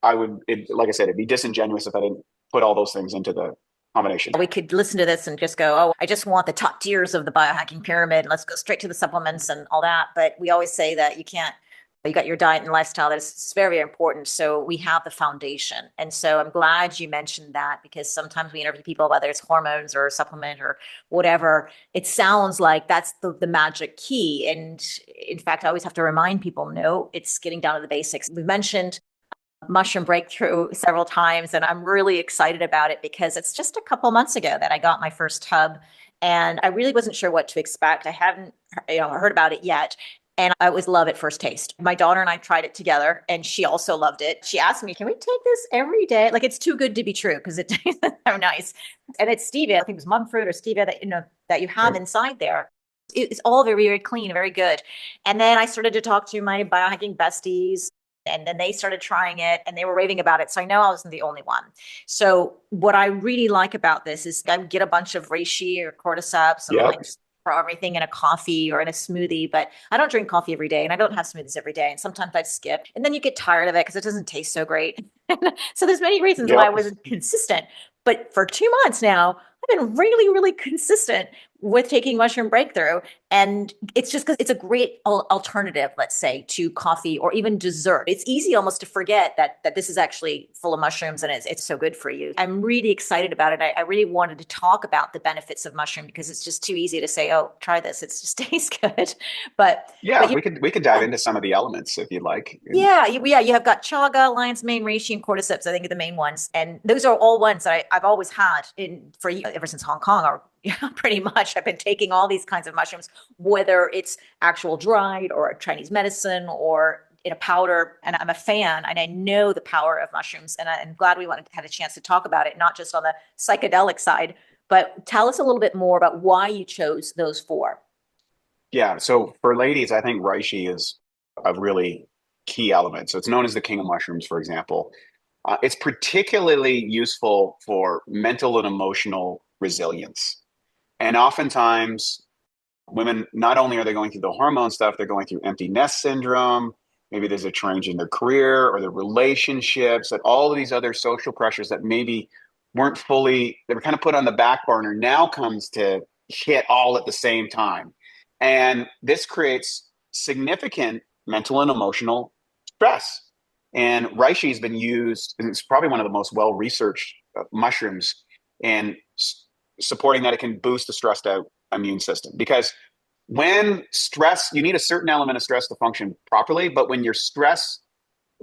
like I said, it'd be disingenuous if I didn't put all those things into the combination. We could listen to this and just go, oh, I just want the top tiers of the biohacking pyramid. Let's go straight to the supplements and all that. But we always say that you can't You got your diet and lifestyle. That's very, very important. So we have the foundation. And so I'm glad you mentioned that, because sometimes we interview people, whether it's hormones or supplement or whatever, it sounds like that's the magic key. And in fact, I always have to remind people, no, it's getting down to the basics. We mentioned mushroom breakthrough several times, and I'm really excited about it because it's just a couple months ago that I got my first tub, and I really wasn't sure what to expect. I hadn't, heard about it yet. And I always love at first taste. My daughter and I tried it together, and she also loved it. She asked me, "Can we take this every day?" Like, it's too good to be true because it tastes so nice. And it's stevia. I think it was monk fruit or stevia that you have inside there. It's all very, very clean, very good. And then I started to talk to my biohacking besties, and then they started trying it and they were raving about it. So I know I wasn't the only one. So what I really like about this is I get a bunch of reishi or cordyceps and Yep. like throw everything in a coffee or in a smoothie, but I don't drink coffee every day and I don't have smoothies every day. And sometimes I skip and then you get tired of it because it doesn't taste so great. So there's many reasons why I Yep. wasn't consistent. But for 2 months now, I've been really, really consistent with taking mushroom breakthrough. And it's just because it's a great alternative, let's say, to coffee or even dessert. It's easy almost to forget that this is actually full of mushrooms and it's so good for you. I'm really excited about it. I really wanted to talk about the benefits of mushroom because it's just too easy to say, oh, try this. It just tastes good. But Yeah, you we could dive into some of the elements if you'd like. yeah, you have got chaga, lion's mane, reishi, and cordyceps. I think are the main ones, and those are all ones that I've always had ever since Hong Kong, or pretty much. I've been taking all these kinds of mushrooms, whether it's actual dried or Chinese medicine or in a powder. And I'm a fan, and I know the power of mushrooms, and I'm glad we had a chance to talk about it, not just on the psychedelic side, but tell us a little bit more about why you chose those four. Yeah. So for ladies, I think reishi is a really key element. So it's known as the king of mushrooms, for example. It's particularly useful for mental and emotional resilience. And oftentimes, women, not only are they going through the hormone stuff, they're going through empty nest syndrome. Maybe there's a change in their career or their relationships, and all of these other social pressures that maybe they were kind of put on the back burner, now comes to hit all at the same time. And this creates significant mental and emotional stress. And reishi has been used, and it's probably one of the most well researched mushrooms in supporting that it can boost the stressed out immune system. Because when stress, you need a certain element of stress to function properly, but when your stress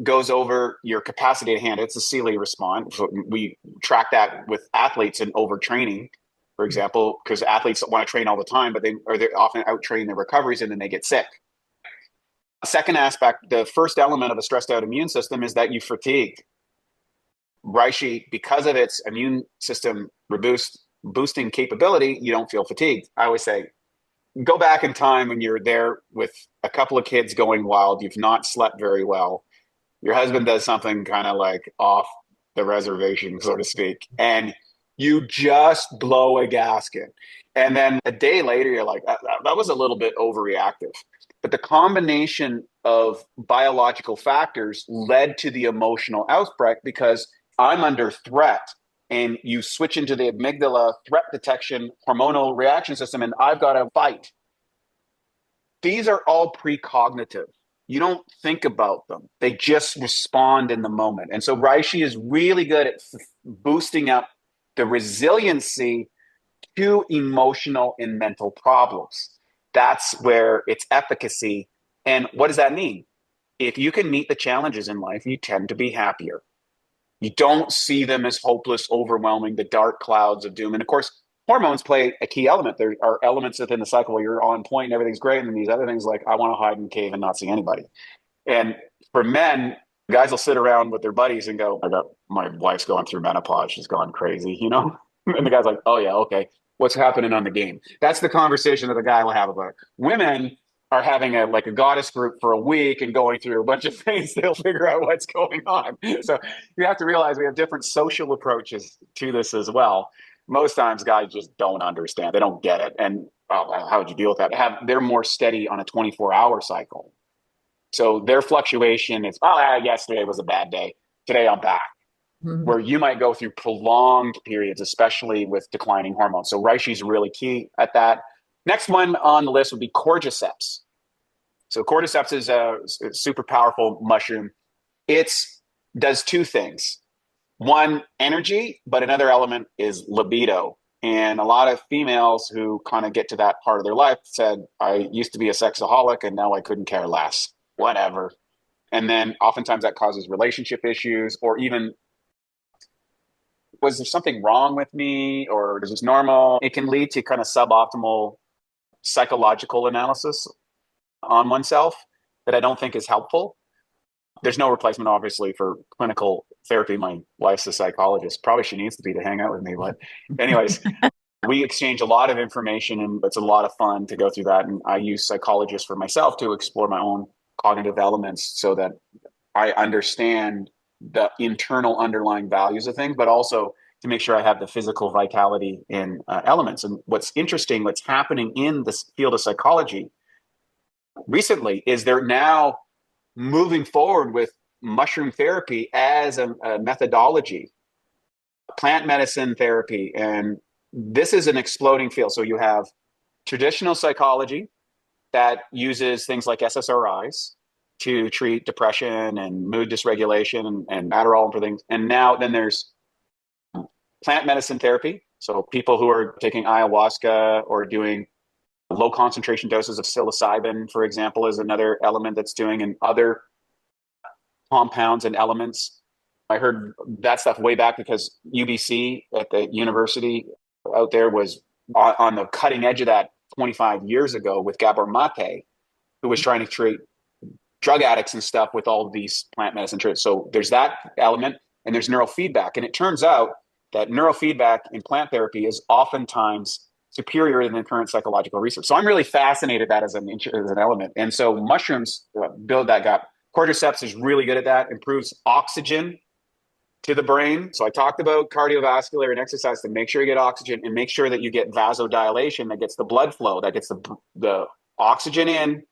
goes over your capacity to handle, it's a Seeley response. So we track that with athletes in overtraining, for example, because athletes want to train all the time, but they're often out training their recoveries and then they get sick. Second aspect, the first element of a stressed out immune system is that you fatigue. Reishi, because of its immune system boosting capability, you don't feel fatigued. I always say, go back in time when you're there with a couple of kids going wild, you've not slept very well, your husband does something kind of like off the reservation, so to speak, and you just blow a gasket. And then a day later, you're like, that was a little bit overreactive. But the combination of biological factors led to the emotional outbreak because I'm under threat. And you switch into the amygdala threat detection hormonal reaction system, and I've got to fight. These are all precognitive. You don't think about them. They just respond in the moment. And so reishi is really good at boosting up the resiliency to emotional and mental problems. That's where its efficacy. And what does that mean? If you can meet the challenges in life, you tend to be happier. You don't see them as hopeless, overwhelming, the dark clouds of doom. And of course, hormones play a key element. There are elements within the cycle where you're on point and everything's great. And then these other things like, I want to hide in the cave and not see anybody. And for men, guys will sit around with their buddies and go, my wife's going through menopause. She's gone crazy, you know? And the guy's like, oh, yeah, okay. What's happening on the game? That's the conversation that the guy will have about it. Women are having a goddess group for a week and going through a bunch of things. They'll figure out what's going on. So you have to realize we have different social approaches to this as well. Most times guys just don't understand. They don't get it. And how would you deal with that? They're more steady on a 24-hour cycle. So their fluctuation is, yesterday was a bad day. Today I'm back. Mhm. Where you might go through prolonged periods, especially with declining hormones. So reishi is really key at that. Next one on the list would be cordyceps. So Cordyceps is a super powerful mushroom. It does two things. One, energy, but another element is libido. And a lot of females who kind of get to that part of their life said, I used to be a sexaholic and now I couldn't care less. Whatever. And then oftentimes that causes relationship issues, or even, was there something wrong with me, or is this normal? It can lead to kind of suboptimal psychological analysis on oneself that I don't think is helpful. There's no replacement, obviously, for clinical therapy. My wife's a psychologist. Probably she needs to be to hang out with me. But, anyways, we exchange a lot of information, and it's a lot of fun to go through that. And I use psychologists for myself to explore my own cognitive elements so that I understand the internal underlying values of things, but also to make sure I have the physical vitality in elements. And what's interesting, what's happening in this field of psychology recently is they're now moving forward with mushroom therapy as a methodology, plant medicine therapy. And this is an exploding field. So you have traditional psychology that uses things like SSRIs to treat depression and mood dysregulation and Adderall and for things. And now then there's plant medicine therapy. So people who are taking ayahuasca or doing low concentration doses of psilocybin, for example, is another element that's doing, and other compounds and elements. I heard that stuff way back because UBC at the university out there was on the cutting edge of that 25 years ago with Gabor Mate, who was trying to treat drug addicts and stuff with all of these plant medicine treatments. So there's that element, and there's neurofeedback. And it turns out that neurofeedback in plant therapy is oftentimes superior than current psychological research. So I'm really fascinated that as an element. And so mushrooms build that gap. Cordyceps is really good at that, improves oxygen to the brain. So I talked about cardiovascular and exercise to make sure you get oxygen and make sure that you get vasodilation, that gets the blood flow, that gets the oxygen in,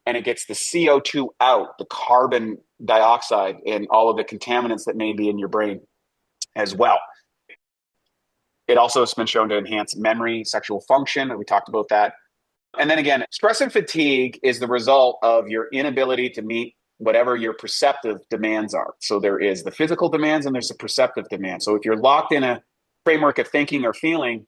and it gets the CO2 out, the carbon dioxide and all of the contaminants that may be in your brain as well. It also has been shown to enhance memory, sexual function. We talked about that. And then again, stress and fatigue is the result of your inability to meet whatever your perceptive demands are. So there is the physical demands and there's the perceptive demands. So if you're locked in a framework of thinking or feeling,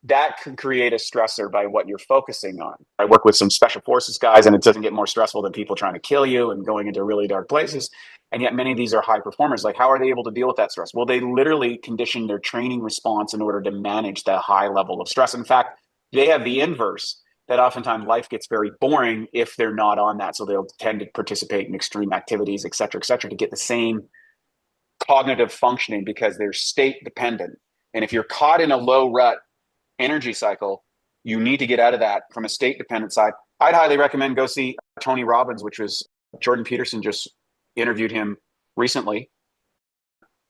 that can create a stressor by what you're focusing on. I work with some special forces guys, and it doesn't get more stressful than people trying to kill you and going into really dark places. And yet many of these are high performers. Like, how are they able to deal with that stress? Well, they literally condition their training response in order to manage that high level of stress. In fact, they have the inverse, that oftentimes life gets very boring if they're not on that. So they'll tend to participate in extreme activities, et cetera, to get the same cognitive functioning because they're state dependent. And if you're caught in a low rut energy cycle, you need to get out of that from a state dependent side. I'd highly recommend go see Tony Robbins, which was Jordan Peterson just interviewed him recently.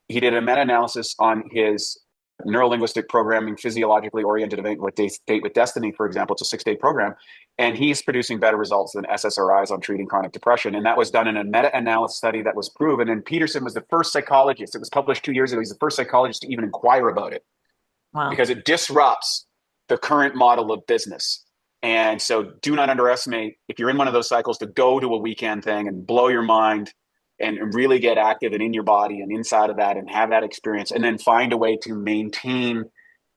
He did a meta-analysis on his neurolinguistic programming, physiologically oriented event with Date with Destiny, for example. It's a 6-day program, and he's producing better results than SSRIs on treating chronic depression. And that was done in a meta-analysis study that was proven. And Peterson was the first psychologist. It was published 2 years ago. He's the first psychologist to even inquire about it. Wow. Because it disrupts the current model of business. And so do not underestimate, if you're in one of those cycles, to go to a weekend thing and blow your mind and really get active and in your body and inside of that and have that experience, and then find a way to maintain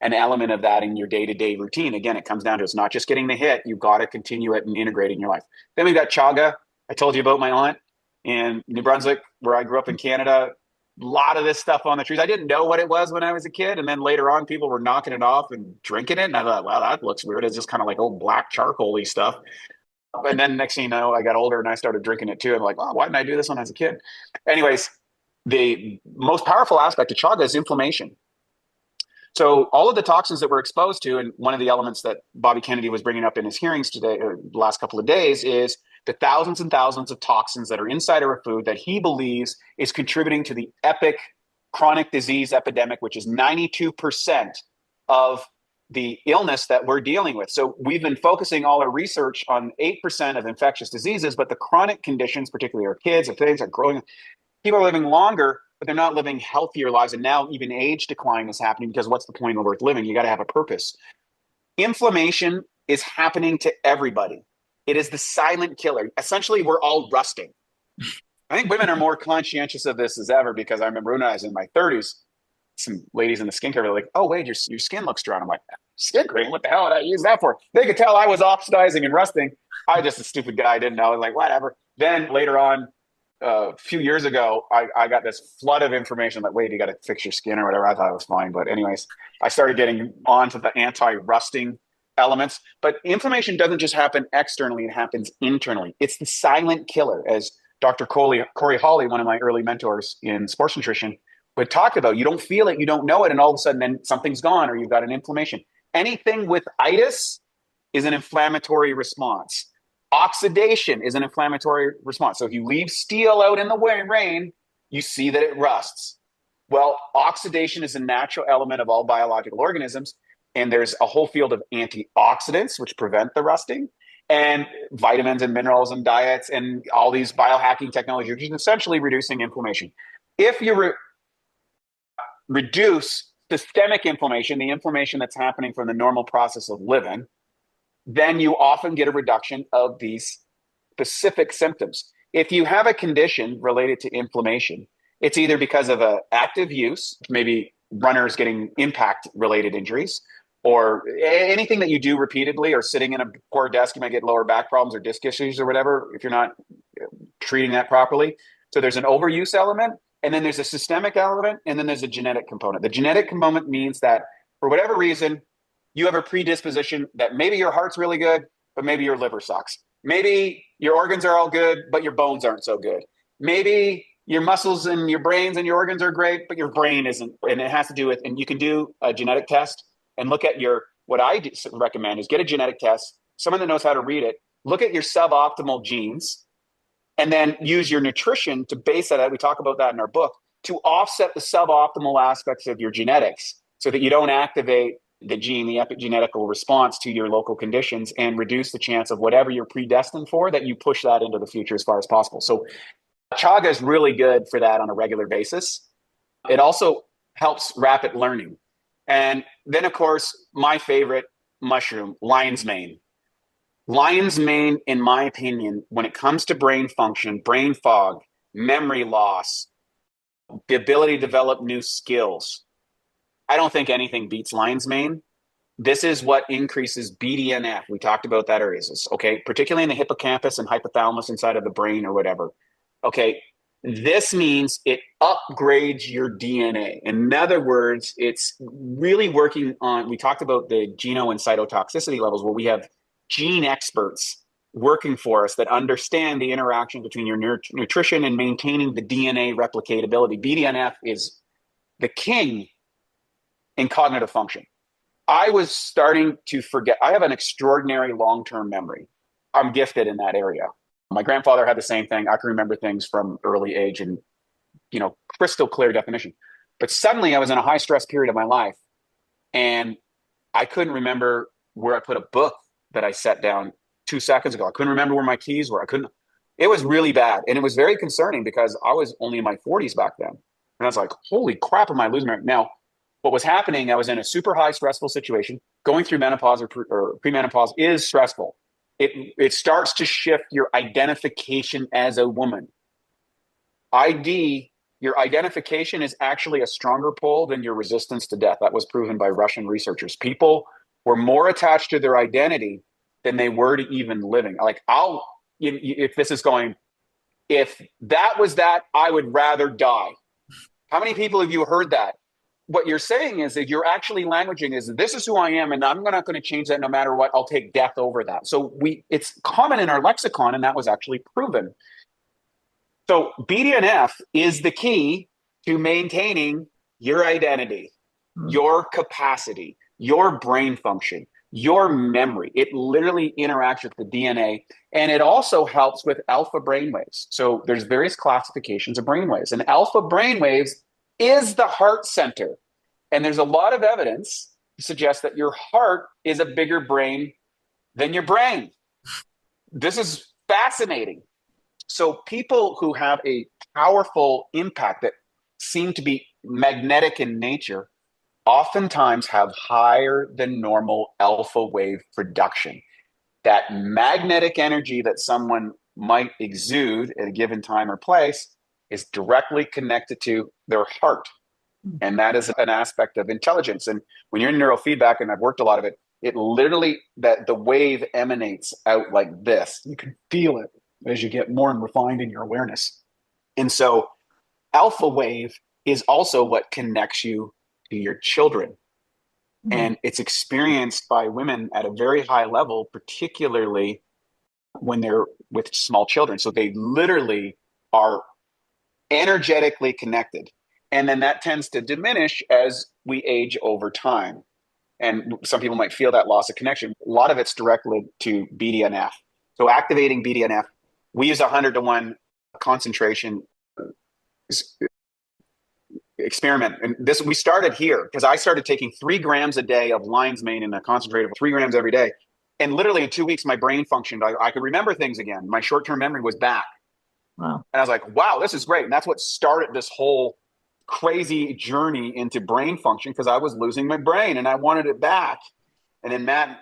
an element of that in your day-to-day routine. Again, it comes down to, it's not just getting the hit, you've got to continue it and integrate it in your life. Then we've got chaga. I told you about my aunt in New Brunswick, where I grew up in Canada. A lot of this stuff on the trees. I didn't know what it was when I was a kid. And then later on, people were knocking it off and drinking it. And I thought, wow, that looks weird. It's just kind of like old black charcoal-y stuff. And then next thing you know, I got older and I started drinking it too. I'm like, oh, why didn't I do this when I was a kid? Anyways, the most powerful aspect of chaga is inflammation. So all of the toxins that we're exposed to, and one of the elements that Bobby Kennedy was bringing up in his hearings today, or the last couple of days, is the thousands and thousands of toxins that are inside our food that he believes is contributing to the epic chronic disease epidemic, which is 92% of the illness that we're dealing with. So we've been focusing all our research on 8% of infectious diseases, but the chronic conditions, particularly our kids, our things are growing. People are living longer, but they're not living healthier lives. And now even age decline is happening, because what's the point of worth living? You got to have a purpose. Inflammation is happening to everybody. It is the silent killer. Essentially, we're all rusting. I think women are more conscientious of this as ever because I remember when I was in my 30s, some ladies in the skincare were like, "Oh, Wade, your skin looks dry." I'm like, "Skin cream? What the hell did I use that for?" They could tell I was oxidizing and rusting. I just a stupid guy, didn't know. I was like, whatever. Then later on, a few years ago, I got this flood of information like, "Wade, you got to fix your skin or whatever." I thought it was fine, but anyways, I started getting onto the anti-rusting elements. But inflammation doesn't just happen externally; it happens internally. It's the silent killer, as Dr. Corey Hawley, one of my early mentors in sports nutrition, would talk about. You don't feel it, you don't know it, and all of a sudden, then something's gone, or you've got an inflammation. Anything with itis is an inflammatory response. Oxidation is an inflammatory response. So if you leave steel out in the rain, you see that it rusts. Well, oxidation is a natural element of all biological organisms. And there's a whole field of antioxidants, which prevent the rusting, and vitamins and minerals and diets and all these biohacking technologies, which is essentially reducing inflammation. If you reduce systemic inflammation, the inflammation that's happening from the normal process of living, then you often get a reduction of these specific symptoms. If you have a condition related to inflammation, it's either because of an active use, maybe runners getting impact related injuries, or anything that you do repeatedly, or sitting in a poor desk, you might get lower back problems or disc issues or whatever if you're not treating that properly. So there's an overuse element, and then there's a systemic element, and then there's a genetic component. The genetic component means that for whatever reason, you have a predisposition that maybe your heart's really good, but maybe your liver sucks. Maybe your organs are all good, but your bones aren't so good. Maybe your muscles and your brains and your organs are great, but your brain isn't. And it has to do with, and you can do a genetic test and look at what I recommend is get a genetic test, someone that knows how to read it, look at your suboptimal genes, and then use your nutrition to base that out. We talk about that in our book, to offset the suboptimal aspects of your genetics so that you don't activate the gene, the epigenetical response to your local conditions, and reduce the chance of whatever you're predestined for, that you push that into the future as far as possible. So chaga is really good for that on a regular basis. It also helps rapid learning. And then, of course, my favorite mushroom, lion's mane. Lion's mane, in my opinion, when it comes to brain function, brain fog, memory loss, the ability to develop new skills, I don't think anything beats lion's mane. This is what increases BDNF. We talked about that earlier. Okay, particularly in the hippocampus and hypothalamus inside of the brain or whatever. Okay, this means it upgrades your DNA. In other words, it's really working on, we talked about the geno and cytotoxicity levels, where we have gene experts working for us that understand the interaction between your nutrition and maintaining the DNA replicatability. BDNF is the king in cognitive function. I was starting to forget. I have an extraordinary long-term memory. I'm gifted in that area. My grandfather had the same thing. I can remember things from early age and, crystal clear definition. But suddenly I was in a high stress period of my life, and I couldn't remember where I put a book that I set down 2 seconds ago. I couldn't remember where my keys were. It was really bad. And it was very concerning because I was only in my 40s back then. And I was like, holy crap, am I losing my... Now, what was happening, I was in a super high stressful situation. Going through menopause or premenopause is stressful. It starts to shift your identification as a woman. Your identification is actually a stronger pull than your resistance to death. That was proven by Russian researchers. People were more attached to their identity than they were to even living. Like, if that was that, I would rather die. How many people have you heard that? What you're saying is that you're actually languaging is, this is who I am, and I'm not going to change that no matter what. I'll take death over that. So it's common in our lexicon, and that was actually proven. So BDNF is the key to maintaining your identity, your capacity, your brain function, your memory. It literally interacts with the DNA, and it also helps with alpha brainwaves. So there's various classifications of brainwaves, and alpha brainwaves is the heart center. And there's a lot of evidence to suggest that your heart is a bigger brain than your brain. This is fascinating. So people who have a powerful impact that seem to be magnetic in nature oftentimes have higher than normal alpha wave production. that magnetic energy that someone might exude at a given time or place is directly connected to their heart. And that is an aspect of intelligence. And when you're in neurofeedback, and I've worked a lot of it, it literally, that the wave emanates out like this. You can feel it as you get more refined in your awareness. And so alpha wave is also what connects you to your children. And it's experienced by women at a very high level, particularly when they're with small children. So they literally are energetically connected. And then that tends to diminish as we age over time. And some people might feel that loss of connection. A lot of it's directly to BDNF. So activating BDNF, we use 100-to-1 concentration experiment. And this, we started here because I started taking 3 grams a day of lion's mane in a concentrated 3 grams every day. And literally in 2 weeks, my brain functioned. I could remember things again. My short-term memory was back. Wow. And I was like, wow, this is great. And that's what started this whole crazy journey into brain function, because I was losing my brain and I wanted it back. And then Matt,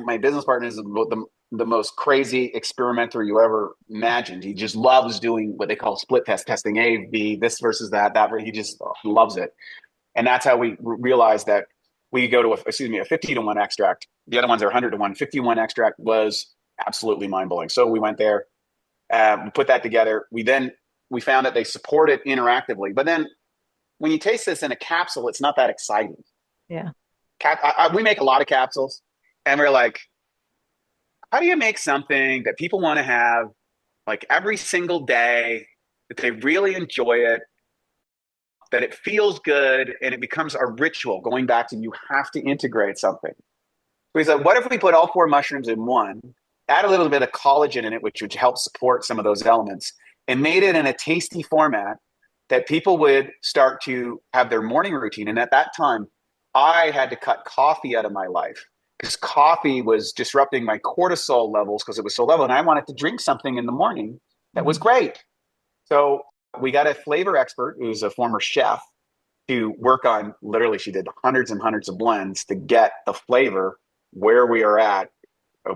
my business partner, is the most crazy experimenter you ever imagined. He just loves doing what they call split test, testing A, B, this versus that, he just loves it. And that's how we realized that we go to a 50-to-1 extract. The other ones are 100-to-1. 50-to-1 extract was absolutely mind-blowing. So we went there, we put that together. We found that they support it interactively. But then when you taste this in a capsule, it's not that exciting. Yeah. We make a lot of capsules, and we're like, how do you make something that people want to have like every single day, that they really enjoy it, that it feels good, and it becomes a ritual, going back to you have to integrate something. So he said, what if we put all 4 mushrooms in one, add a little bit of collagen in it, which would help support some of those elements, and made it in a tasty format that people would start to have their morning routine. And at that time, I had to cut coffee out of my life because coffee was disrupting my cortisol levels because it was so low. And I wanted to drink something in the morning that was great. So we got a flavor expert who's a former chef to work on, literally, she did hundreds and hundreds of blends to get the flavor where we are at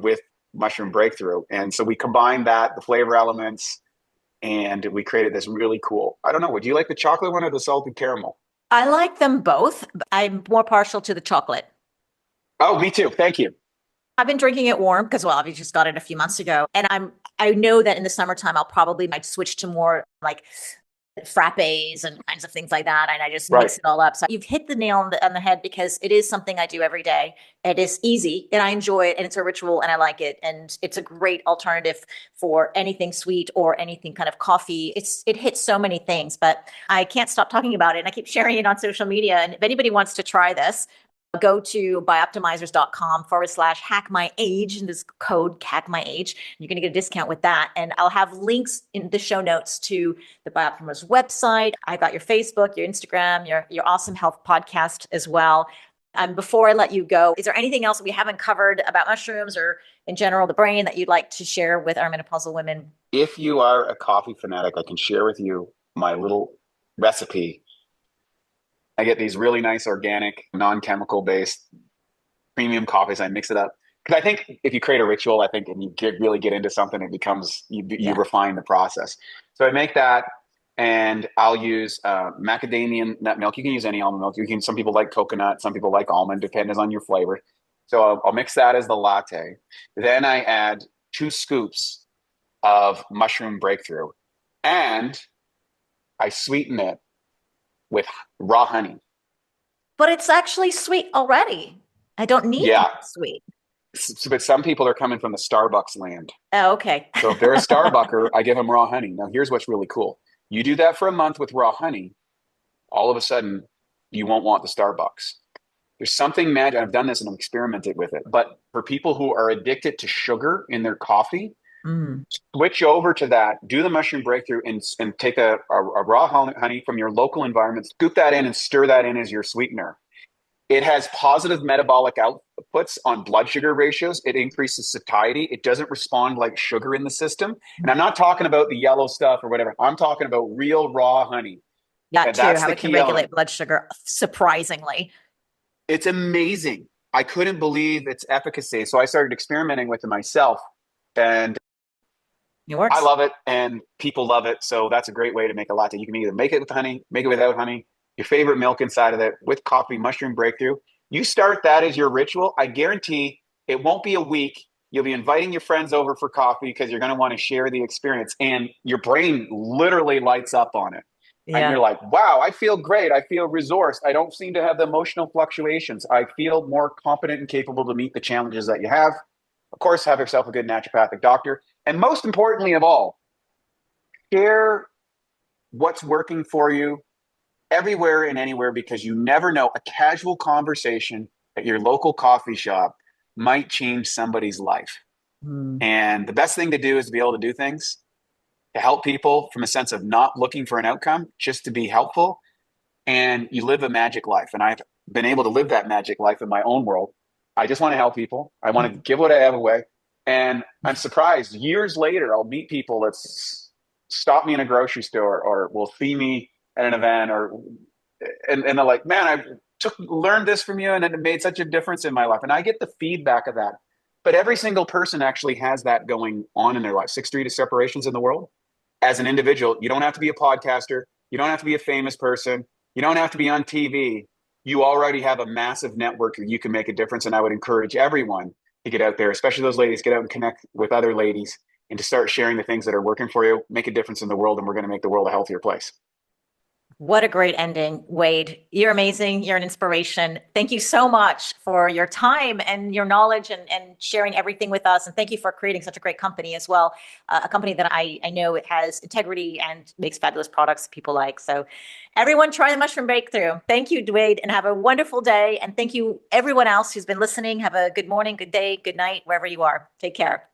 with Mushroom Breakthrough. And so we combined that, the flavor elements, and we created this really cool, I don't know, would you like the chocolate one or the salted caramel? I like them both. I'm more partial to the chocolate. Oh, me too. Thank you. I've been drinking it warm because, well, I just got it a few months ago. And I know that in the summertime, I'll probably might switch to more like frappes and kinds of things like that. And I just mix it all up. So you've hit the nail on the head, because it is something I do every day. It is easy and I enjoy it, and it's a ritual and I like it. And it's a great alternative for anything sweet or anything kind of coffee. It hits so many things, but I can't stop talking about it. And I keep sharing it on social media. And if anybody wants to try this, go to bioptimizers.com/hackmyage, and this code hackmyage. You're going to get a discount with that. And I'll have links in the show notes to the Bioptimizers website. I got your Facebook, your Instagram, your Awesome Health podcast as well. Before I let you go, is there anything else we haven't covered about mushrooms or in general the brain that you'd like to share with our menopausal women? If you are a coffee fanatic, I can share with you my little recipe. I get these really nice organic, non-chemical based premium coffees. I mix it up because I think if you create a ritual, I think, and you really get into something, it becomes, you refine the process. So I make that, and I'll use macadamia nut milk. You can use any almond milk. Some people like coconut, some people like almond, depends on your flavor. So I'll mix that as the latte. Then I add 2 scoops of Mushroom Breakthrough, and I sweeten it with raw honey. But it's actually sweet already. I don't need to be sweet. But some people are coming from the Starbucks land. Oh, okay. So if they're a Starbucker, I give them raw honey. Now, here's what's really cool. You do that for a month with raw honey, all of a sudden, you won't want the Starbucks. There's something magic. I've done this and I've experimented with it. But for people who are addicted to sugar in their coffee, switch over to that, do the Mushroom Breakthrough, and take a raw honey from your local environment, scoop that in and stir that in as your sweetener. It has positive metabolic outputs on blood sugar ratios. It increases satiety. It doesn't respond like sugar in the system. And I'm not talking about the yellow stuff or whatever. I'm talking about real raw honey. That too, how it can regulate blood sugar, surprisingly. It's amazing. I couldn't believe its efficacy. So I started experimenting with it myself, and It I works. love it and people love it. So that's a great way to make a latte. You can either make it with honey, make it without honey, your favorite milk inside of it with coffee, mushroom breakthrough. You start that as your ritual. I guarantee it won't be a week. You'll be inviting your friends over for coffee because you're going to want to share the experience, and your brain literally lights up on it. And Yeah. you're like, wow, I feel great. I feel resourced. I don't seem to have the emotional fluctuations. I feel more competent and capable to meet the challenges that you have. Of course, have yourself a good naturopathic doctor. And most importantly of all, share what's working for you everywhere and anywhere, because you never know. A casual conversation at your local coffee shop might change somebody's life. Mm. And the best thing to do is to be able to do things to help people from a sense of not looking for an outcome, just to be helpful. And you live a magic life. And I've been able to live that magic life in my own world. I just want to help people. I want to give what I have away. And I'm surprised years later, I'll meet people that stop me in a grocery store or will see me at an event, or and they're like, man, I learned this from you and it made such a difference in my life. And I get the feedback of that. But every single person actually has that going on in their life. 6 degrees of separations in the world. As an individual, you don't have to be a podcaster. You don't have to be a famous person. You don't have to be on TV. You already have a massive network where you can make a difference. And I would encourage everyone to get out there, especially those ladies, get out and connect with other ladies and to start sharing the things that are working for you, make a difference in the world, and we're going to make the world a healthier place. What a great ending, Wade. You're amazing. You're an inspiration. Thank you so much for your time and your knowledge and sharing everything with us. And thank you for creating such a great company as well. A company that I know it has integrity and makes fabulous products people like. So everyone try the mushroom breakthrough. Thank you, Wade, and have a wonderful day. And thank you everyone else who's been listening. Have a good morning, good day, good night, wherever you are. Take care.